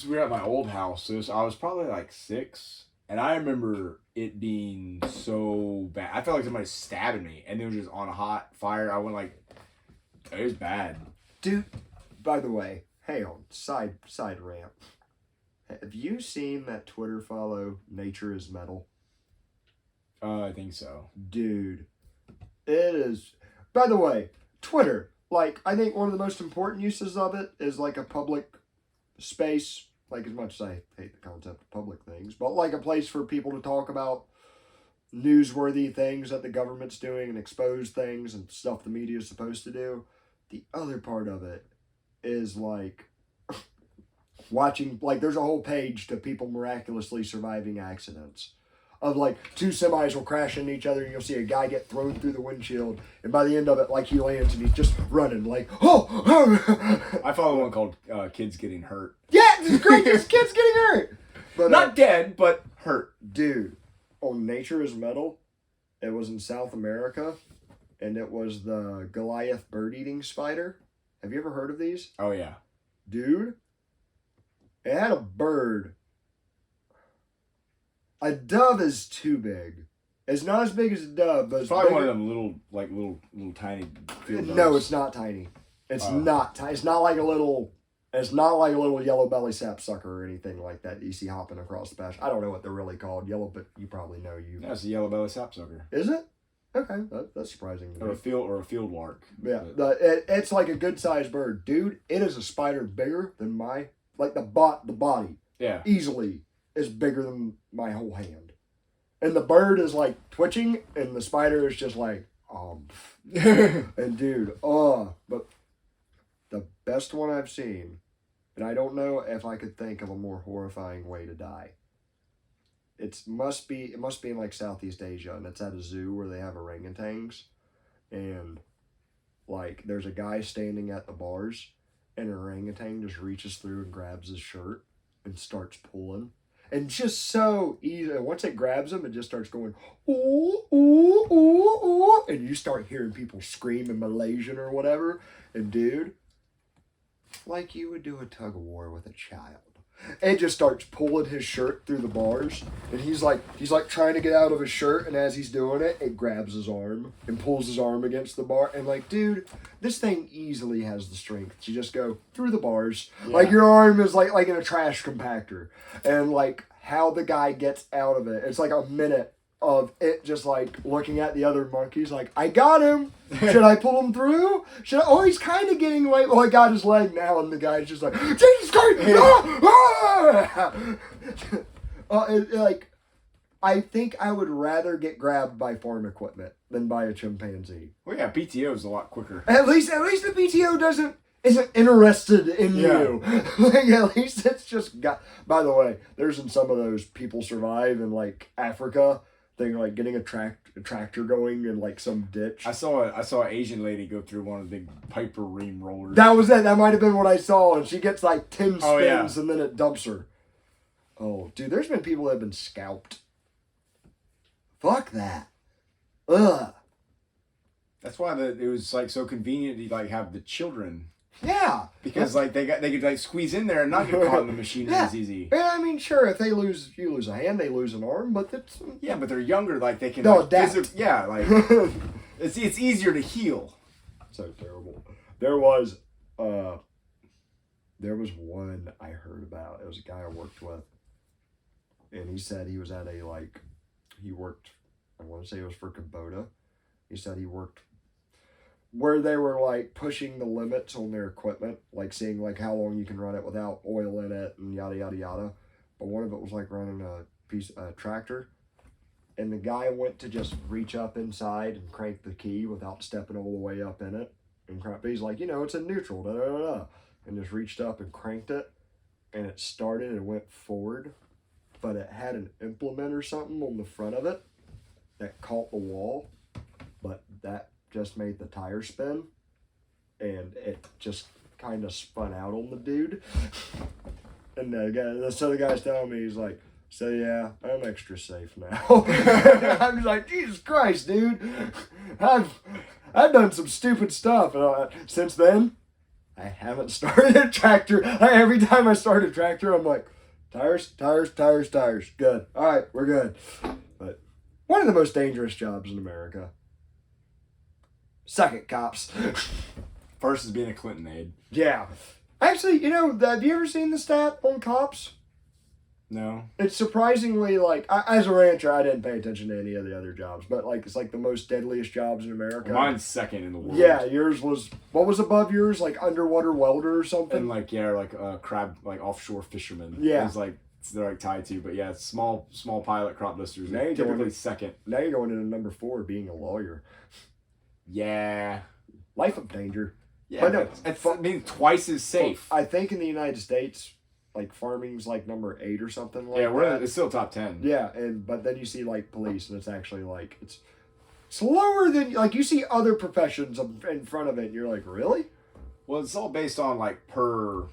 C: We were at my old house. So I was probably like 6. And I remember it being so bad. I felt like somebody stabbing me. And it was just on a hot fire. I went like, it was bad.
B: Dude, by the way, hey on, side rant. Have you seen that Twitter follow, Nature is Metal?
C: I think so.
B: Dude, it is. By the way, Twitter, like, I think one of the most important uses of it is, like, a public space. Like, as much as I hate the concept of public things, but, like, a place for people to talk about newsworthy things that the government's doing and expose things and stuff the media is supposed to do. The other part of it is, like, watching, like, there's a whole page to people miraculously surviving accidents. Of, like, two semis will crash into each other and you'll see a guy get thrown through the windshield. And by the end of it, like, he lands and he's just running, like, oh!
C: I follow one called Kids Getting Hurt.
B: Yeah, it's great. This kid's getting hurt. But,
C: Not dead, but hurt.
B: Dude, on Nature is Metal, it was in South America, and it was the Goliath bird-eating spider. Have you ever heard of these?
C: Oh, yeah.
B: Dude, it had a bird. A dove is too big. It's not as big as a dove, but
C: It's probably one of them little tiny field doves.
B: No, it's not tiny. It's not tiny. It's not like a little yellow belly sapsucker or anything like that you see hopping across the pasture. I don't know what they're really called. Yellow, but you probably know.
C: That's a yellow belly sapsucker.
B: Is it? Okay, that's surprising to me.
C: Or a field lark.
B: Yeah, it's like a good sized bird, dude. It is a spider bigger than the body.
C: Yeah,
B: easily is bigger than my whole hand, and the bird is like twitching, and the spider is just like and dude, but the best one I've seen, and I don't know if I could think of a more horrifying way to die. It must be in like Southeast Asia, and it's at a zoo where they have orangutans, and like there's a guy standing at the bars, and an orangutan just reaches through and grabs his shirt and starts pulling, and just so easy. And once it grabs him, it just starts going ooh ooh ooh ooh, and you start hearing people scream in Malaysian or whatever, and dude, like you would do a tug of war with a child. It just starts pulling his shirt through the bars, and he's like trying to get out of his shirt, and as he's doing it, it grabs his arm and pulls his arm against the bar, and like, dude, this thing easily has the strength to just go through the bars. Yeah. Like your arm is like in a trash compactor, and like how the guy gets out of it, it's like a minute of it just like looking at the other monkeys like, I got him. Should I pull him through? Oh, he's kind of getting away. Well, I got his leg now, and the guy's just like, Jesus Christ! Like, I think I would rather get grabbed by farm equipment than by a chimpanzee.
C: Well, yeah, PTO is a lot quicker.
B: At least the PTO isn't interested in you. Like, at least it's just got. By the way, there's in some of those people survive in like Africa. Thing like getting a tractor going in like some ditch.
C: I saw an Asian lady go through one of the big Piper ream rollers.
B: That was it. That might have been what I saw. And she gets like 10 spins
C: and
B: then it dumps her. Oh, dude, there's been people that have been scalped. Fuck that. Ugh.
C: That's why it was like so convenient to like have the children.
B: Yeah,
C: because like they could like squeeze in there and not get caught in the machinery as easy.
B: Yeah, I mean, sure, if you lose a hand, they lose an arm, but that's
C: but they're younger, like they can
B: adapt.
C: Like it's easier to heal.
B: So terrible. There was one I heard about. It was a guy I worked with, and he said he was at I want to say it was for Kubota. He said he worked where they were like pushing the limits on their equipment, like seeing like how long you can run it without oil in it and yada yada yada. But one of it was like running a tractor, and the guy went to just reach up inside and crank the key without stepping all the way up in it. And he's like, it's in neutral, da da da da, and just reached up and cranked it, and it started and went forward, but it had an implement or something on the front of it that caught the wall, but that just made the tire spin, and it just kind of spun out on the dude. And the guy's telling me, he's like, so yeah, I'm extra safe now. I'm just like, Jesus Christ, dude. I've done some stupid stuff. Since then, I haven't started a tractor. Every time I start a tractor, I'm like, tires. Good. All right, we're good. But one of the most dangerous jobs in America. Suck it, cops.
C: First is being a Clinton aide.
B: Yeah. Actually, have you ever seen the stat on cops?
C: No.
B: It's surprisingly like as a rancher, I didn't pay attention to any of the other jobs, but like it's like the most deadliest jobs in America.
C: Well, mine's second in the world.
B: Yeah, yours was what was above yours? Like underwater welder or something.
C: And like crab, like offshore fishermen.
B: Yeah,
C: it's like they're like tied to, but yeah, small pilot crop dusters.
B: Now you're
C: Typically
B: going
C: second.
B: Now you're going into number 4, being a lawyer.
C: Yeah.
B: Life of danger.
C: Yeah,
B: but no,
C: it's I mean twice as safe.
B: I think in the United States, like farming's like number 8 or something like that.
C: Yeah, it's still top 10.
B: Yeah, but then you see like police, and it's actually like it's lower than like you see other professions in front of it, and you're like, really?
C: Well, it's all based on like per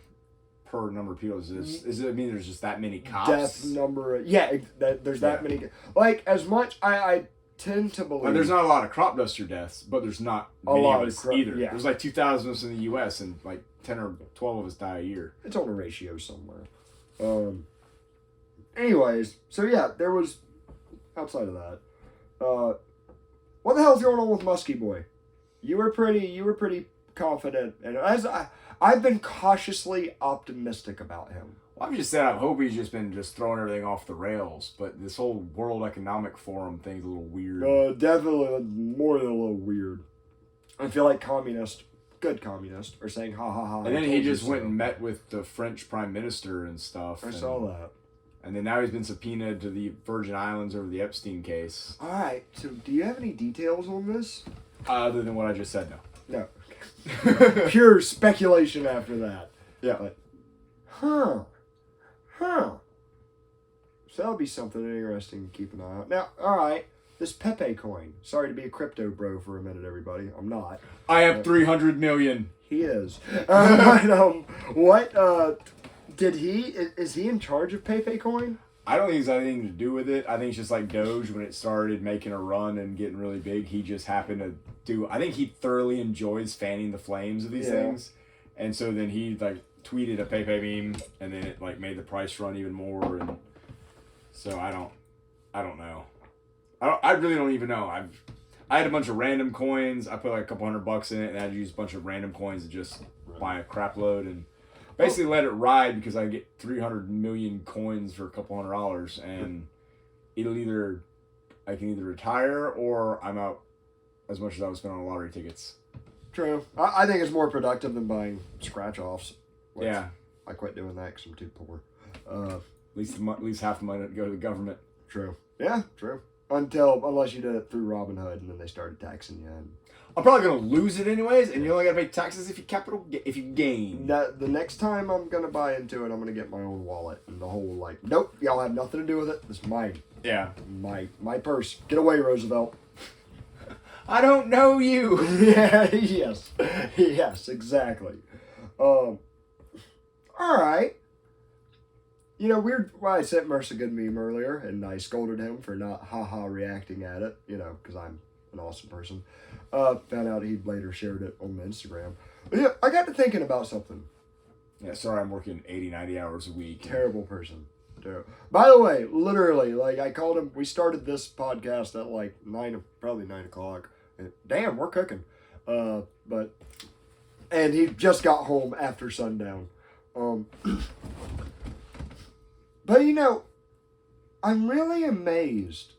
C: number of people. Is it? I mean, there's just that many cops.
B: Death number. Yeah, there's that many. Like as much I tend to believe.
C: There's not a lot of crop duster deaths, but there's not many of us either.
B: Yeah.
C: There's like 2,000 of us in the U.S. and like 10 or 12 of us die a year.
B: It's on a ratio somewhere. Anyways, so yeah, there was outside of that. What the hell's going on with Muskie Boy? You were pretty confident, and I've been cautiously optimistic about him.
C: Well, I've just said I hope he's just been throwing everything off the rails, but this whole World Economic Forum thing's a little weird.
B: Definitely more than a little weird. I feel like good communists, are saying ha ha ha.
C: And then he just went and met with the French Prime Minister and stuff.
B: I saw that.
C: And then now he's been subpoenaed to the Virgin Islands over the Epstein case.
B: All right. So, do you have any details on this?
C: Other than what I just said,
B: no. No. Pure speculation after that.
C: Yeah.
B: But, so that'll be something interesting to keep an eye on. Now, all right. This Pepe coin. Sorry to be a crypto bro for a minute, everybody. I'm not.
C: I have 300 million.
B: He is. Did he? Is he in charge of Pepe coin?
C: I don't think it's anything to do with it. I think it's just like Doge when it started making a run and getting really big. He just happened to do. I think he thoroughly enjoys fanning the flames of these things, and so then he like tweeted a Pepe meme, and then it like made the price run even more. And so I don't know. I really don't even know. I had a bunch of random coins. I put like a couple $100 in it, and I had to use a bunch of random coins to just buy a crap load and basically let it ride because I get 300 million coins for a couple $100, and I can either retire or I'm out as much as I was spending on lottery tickets.
B: True. I think it's more productive than buying scratch offs.
C: Yeah.
B: I quit doing that because I'm too poor.
C: At least half the money would go to the government.
B: True. Yeah, true. Unless you did it through Robinhood and then they started taxing you. And
C: I'm probably gonna lose it anyways, and you only gotta pay taxes if you gain.
B: The next time I'm gonna buy into it, I'm gonna get my own wallet and the whole like, nope, y'all have nothing to do with it. It's mine.
C: Yeah.
B: My purse. Get away, Roosevelt.
C: I don't know you.
B: Yeah. Yes. Yes. Exactly. All right. You know, weird. Well, I sent Merce a good meme earlier, and I scolded him for not haha reacting at it. You know, because I'm an awesome person. Found out he later shared it on Instagram. But yeah, I got to thinking about something.
C: Yeah, sorry, I'm working 80, 90 hours a week.
B: Terrible person. By the way, literally, like I called him. We started this podcast at like probably 9 o'clock. And, damn, we're cooking. And he just got home after sundown. But you know, I'm really amazed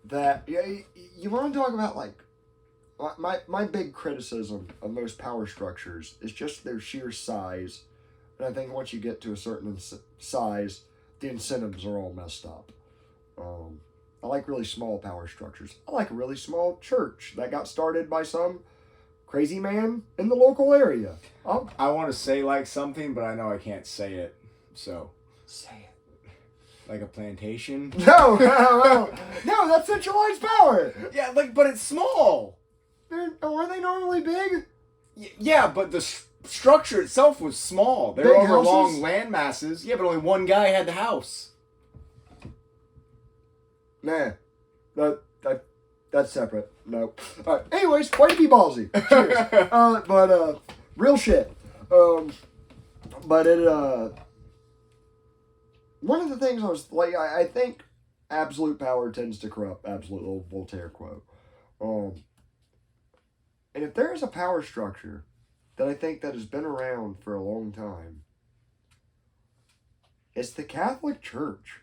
B: that you want to talk about like my big criticism of most power structures is just their sheer size, and I think once you get to a certain size, the incentives are all messed up. I like really small power structures. I like a really small church that got started by some crazy man in the local area.
C: I want to say like something, but I know I can't say it, so
B: say it.
C: Like a plantation?
B: No, that's centralized power.
C: Yeah, but it's small.
B: Are they normally big?
C: Yeah, but the structure itself was small. They were over long land masses. Yeah, but only one guy had the house.
B: Nah, that's separate. Nope. All right. Anyways, way to be ballsy. Cheers. Real shit. One of the things I was like, I think absolute power tends to corrupt. Absolute old Voltaire quote. And if there is a power structure that I think that has been around for a long time, it's the Catholic Church.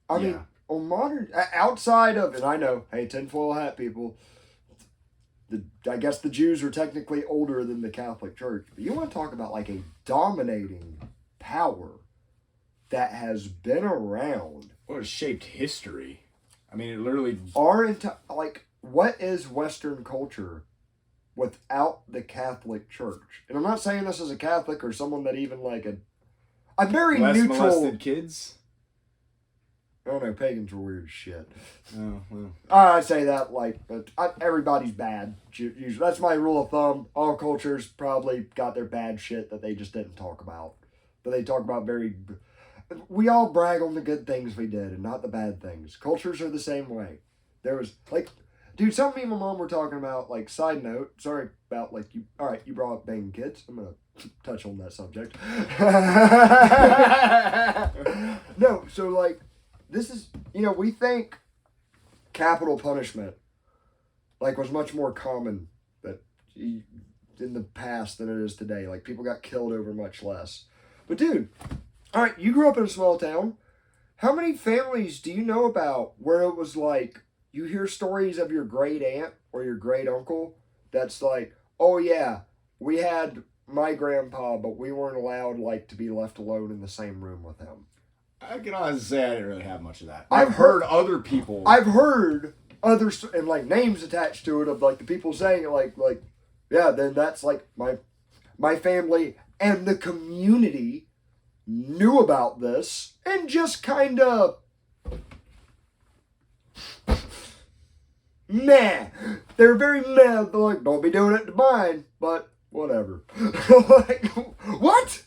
B: I mean, on modern, outside of, and I know, hey, tinfoil hat people, I guess the Jews are technically older than the Catholic Church. But you want to talk about like a dominating power that has been around.
C: Well, it shaped history. I mean, it literally...
B: like, what is Western culture without the Catholic Church? And I'm not saying this as a Catholic or someone that even like I'm very neutral.
C: Molested kids?
B: I don't know, pagans were weird as shit.
C: Oh, well.
B: I say that like, everybody's bad. Usually, that's my rule of thumb. All cultures probably got their bad shit that they just didn't talk about. But they talk about we all brag on the good things we did and not the bad things. Cultures are the same way. There was, like, dude, some of me and my mom were talking about, like, side note, sorry about, like, you brought up banging kids. I'm going to touch on that subject. No, so, like, this is, we think capital punishment, like, was much more common in the past than it is today. Like, people got killed over much less. But, dude, all right, you grew up in a small town. How many families do you know about where it was like, you hear stories of your great aunt or your great uncle that's like, oh yeah, we had my grandpa, but we weren't allowed like to be left alone in the same room with him.
C: I can honestly say I didn't really have much of that. I've heard other people.
B: I've heard others and like names attached to it of like the people saying it like yeah, then that's like my family and the community knew about this and just kind of meh. They're very meh. They're like, don't be doing it to mine, but whatever. Like, what?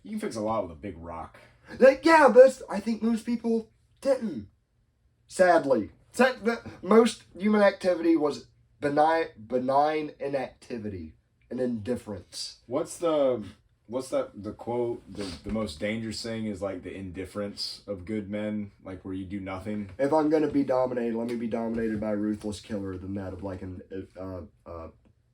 C: You can fix a lot with a big rock.
B: Like, yeah, but I think most people didn't. Sadly. Most human activity was benign inactivity and indifference.
C: What's the quote, the most dangerous thing is like the indifference of good men, like where you do nothing.
B: If I'm going to be dominated, let me be dominated by a ruthless killer than that of like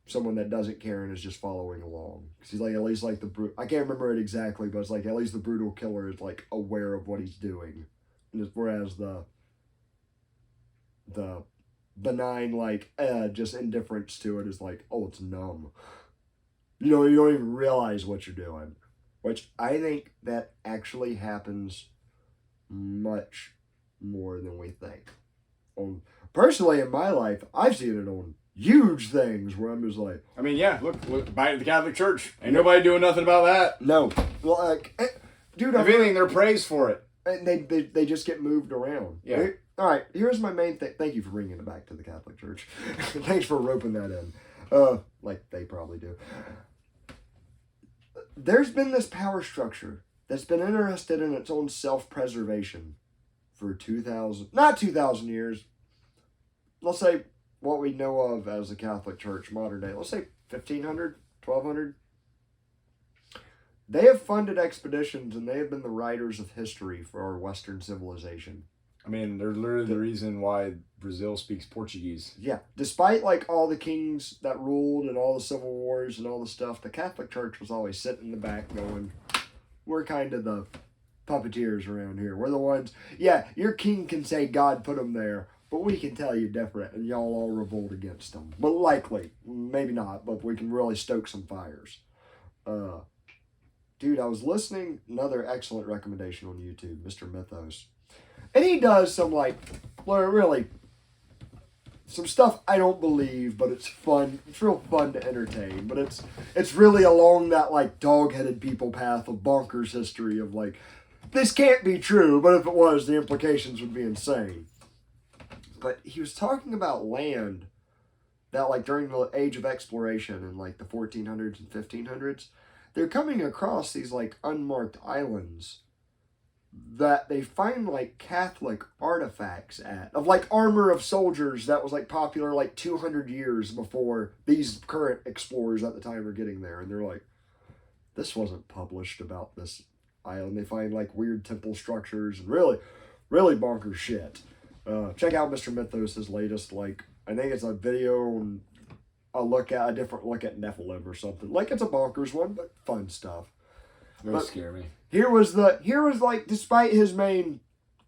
B: someone that doesn't care and is just following along. Because he's like, at least like I can't remember it exactly, but it's like at least the brutal killer is like aware of what he's doing. Whereas the benign, like, just indifference to it is like, oh, it's numb. You don't even realize what you're doing. Which I think that actually happens much more than we think. Personally, in my life, I've seen it on huge things where I'm just like...
C: I mean, yeah, look by the Catholic Church. Ain't nobody doing nothing about that.
B: No. Well, like, dude...
C: If anything, they're praised for it.
B: And they just get moved around.
C: Yeah.
B: All right, here's my main thing. Thank you for bringing it back to the Catholic Church. Thanks for roping that in. Like they probably do. There's been this power structure that's been interested in its own self-preservation for 2,000 years. Let's say what we know of as the Catholic Church modern day. Let's say 1,500, 1,200. They have funded expeditions and they have been the writers of history for our Western civilization.
C: I mean, they're literally the reason why Brazil speaks Portuguese.
B: Yeah. Despite, like, all the kings that ruled and all the civil wars and all the stuff, the Catholic Church was always sitting in the back going, we're kind of the puppeteers around here. We're the ones, yeah, your king can say God put him there, but we can tell you different, and y'all all revolt against him. But likely, maybe not, but we can really stoke some fires. Dude, I was listening, another excellent recommendation on YouTube, Mr. Mythos. And he does some, like, really, some stuff I don't believe, but it's fun. It's real fun to entertain. But it's really along that, like, dog-headed people path of bonkers history of, like, this can't be true, but if it was, the implications would be insane. But he was talking about land that, like, during the age of exploration in, like, the 1400s and 1500s, they're coming across these, like, unmarked islands that they find like Catholic artifacts of like armor of soldiers that was like popular like 200 years before these current explorers at the time are getting there, and they're like, this wasn't published about this island. They find like weird temple structures and really bonkers shit. Check out Mr. Mythos' latest, like, I think it's a video on a different look at Nephilim or something. Like, it's a bonkers one, but fun stuff.
C: Don't scare me.
B: Here was like, despite his main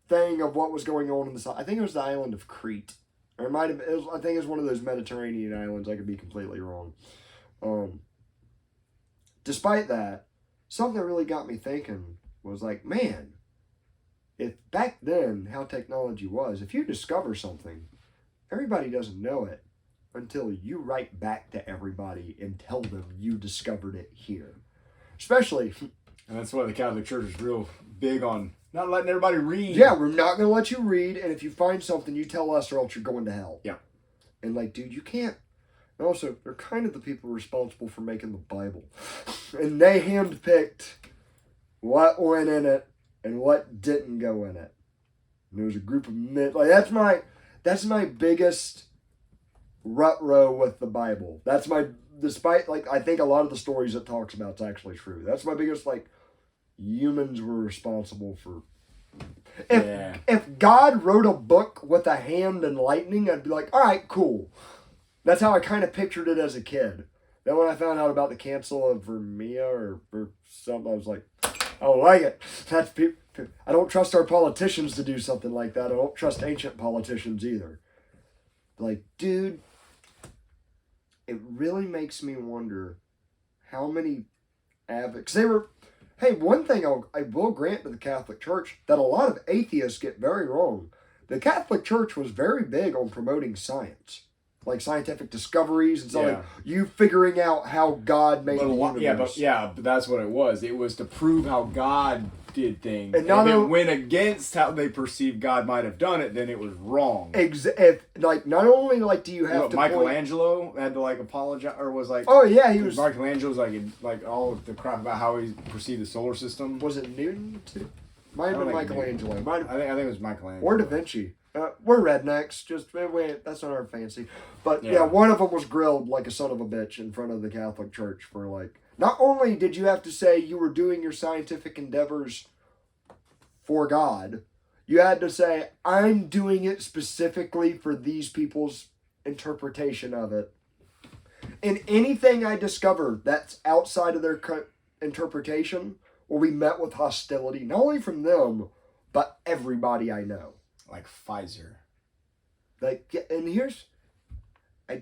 B: thing of what was going on in the I think it was the island of Crete, or it might have. I think it was one of those Mediterranean islands. I could be completely wrong. Despite that, something that really got me thinking was like, man, if back then how technology was, if you discover something, everybody doesn't know it until you write back to everybody and tell them you discovered it here. Especially,
C: and that's why the Catholic Church is real big on not letting everybody read.
B: Yeah, we're not going to let you read, and if you find something, you tell us or else you're going to hell.
C: Yeah.
B: And like, dude, you can't. And also, they're kind of the people responsible for making the Bible. And they handpicked what went in it and what didn't go in it. And there was a group of men. Like, that's my biggest rut row with the Bible. That's my, despite, like, I think a lot of the stories it talks about is actually true. That's my biggest, like, humans were responsible for. If God wrote a book with a hand and lightning, I'd be like, all right, cool. That's how I kind of pictured it as a kid. Then when I found out about the Council of Vermia or something, I was like, I don't like it. That's I don't trust our politicians to do something like that. I don't trust ancient politicians either. Like, dude, it really makes me wonder how many advocates they were. Hey, one thing I will grant to the Catholic Church that a lot of atheists get very wrong. The Catholic Church was very big on promoting science. Like scientific discoveries and stuff, like you figuring out how God made the universe.
C: But that's what it was. It was to prove how God did things. And if it went against how they perceived God might have done it, then it was wrong.
B: Not only like do you have to
C: Michelangelo had to like apologize, or was like,
B: oh yeah, he was.
C: Michelangelo's like all of the crap about how he perceived the solar system.
B: Was it Newton too? Might have been Michelangelo.
C: I think it was Michelangelo.
B: Or Da Vinci. We're rednecks, just that's not our fancy. But yeah, one of them was grilled like a son of a bitch in front of the Catholic Church for like, not only did you have to say you were doing your scientific endeavors for God, you had to say, I'm doing it specifically for these people's interpretation of it. And anything I discover that's outside of their interpretation will be met with hostility, not only from them, but everybody I know.
C: Like Pfizer.
B: I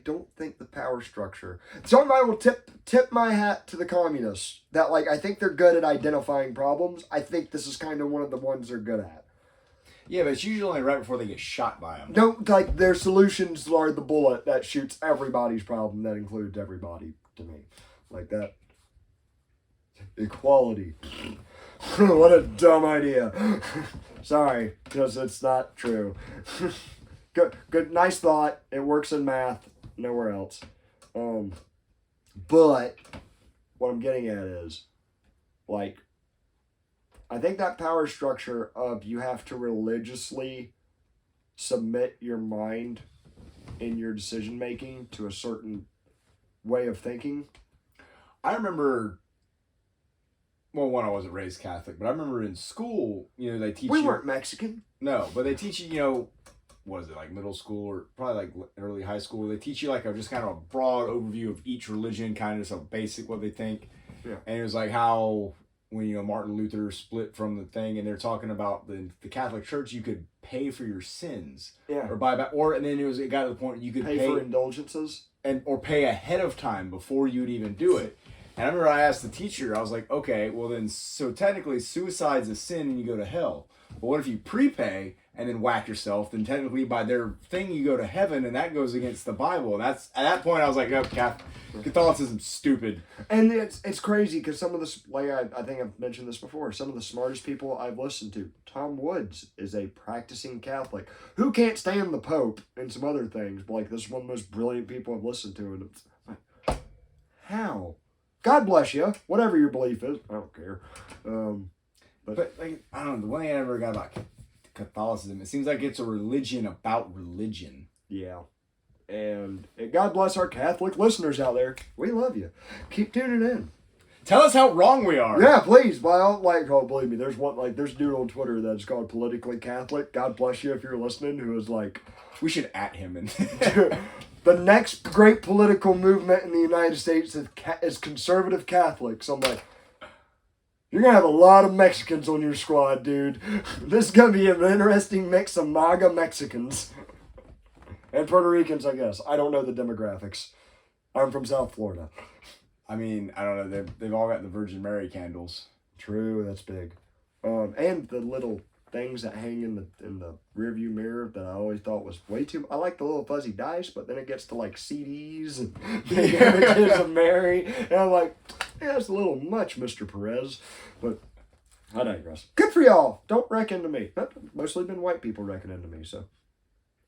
B: don't think the power structure. Somebody will tip my hat to the communists. That I think they're good at identifying problems. I think this is kind of one of the ones they're good at.
C: Yeah, but it's usually right before they get shot by them.
B: No, their solutions are the bullet that shoots everybody's problem. That includes everybody to me. Like that. Equality. What a dumb idea. Sorry, because it's not true. Good, nice thought. It works in math, nowhere else. But what I'm getting at is, I think that power structure of you have to religiously submit your mind in your decision making to a certain way of thinking.
C: I remember. Well, one, I wasn't raised Catholic, but I remember in school, they teach
B: We weren't Mexican.
C: No, but they teach you, what is it, like middle school or probably like early high school, they teach you just kind of a broad overview of each religion, kind of some basic what they think.
B: Yeah.
C: And it was like how, when, Martin Luther split from the thing, and they're talking about the Catholic Church, you could pay for your sins.
B: Yeah.
C: Or buy back, and then it got to the point you could
B: pay for indulgences.
C: Or pay ahead of time before you'd even do it. And I remember I asked the teacher, I was like, okay, well then, so technically suicide's a sin and you go to hell. But what if you prepay and then whack yourself? Then technically by their thing you go to heaven, and that goes against the Bible. And that's, at that point I was like, oh, Catholicism's stupid.
B: And it's crazy because some of this, I think I've mentioned this before, some of the smartest people I've listened to, Tom Woods is a practicing Catholic who can't stand the Pope and some other things, but this is one of the most brilliant people I've listened to. And it's like, how? God bless you. Whatever your belief is, I don't care.
C: But I don't know. The one thing I ever got about Catholicism, it seems like it's a religion about religion.
B: Yeah, and God bless our Catholic listeners out there. We love you. Keep tuning in.
C: Tell us how wrong we are.
B: Yeah, please. Believe me. There's there's a dude on Twitter that's called Politically Catholic. God bless you if you're listening. Who is
C: we should at him and.
B: The next great political movement in the United States is conservative Catholics. I'm like, You're going to have a lot of Mexicans on your squad, dude. This is going to be an interesting mix of MAGA Mexicans. And Puerto Ricans, I guess. I don't know the demographics. I'm from South Florida.
C: I mean, I don't know. They've all got the Virgin Mary candles.
B: True, that's big. And the little things that hang in the rearview mirror that I always thought was way too. I like the little fuzzy dice, but then it gets to like CDs and big images of Mary, and I'm like, yeah, that's a little much, Mr. Perez. But I digress. Good for y'all. Don't wreck into me. Mostly been white people wrecking into me. So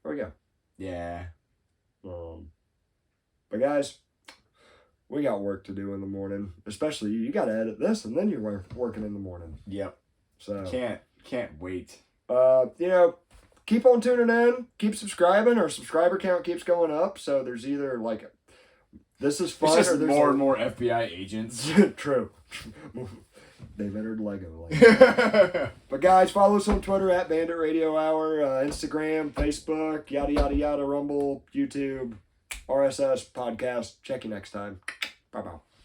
B: there we go.
C: Yeah.
B: But guys, we got work to do in the morning. Especially you got to edit this, and then you're working in the morning.
C: Yep.
B: So
C: can't wait.
B: Keep on tuning in. Keep subscribing. Our subscriber count keeps going up. So there's either like, this is fun,
C: it's just
B: or there's
C: more and more FBI agents.
B: True. They've entered Lego. But guys, follow us on Twitter at Bandit Radio Hour, Instagram, Facebook, yada yada yada, Rumble, YouTube, RSS podcast. Check you next time. Bye bye.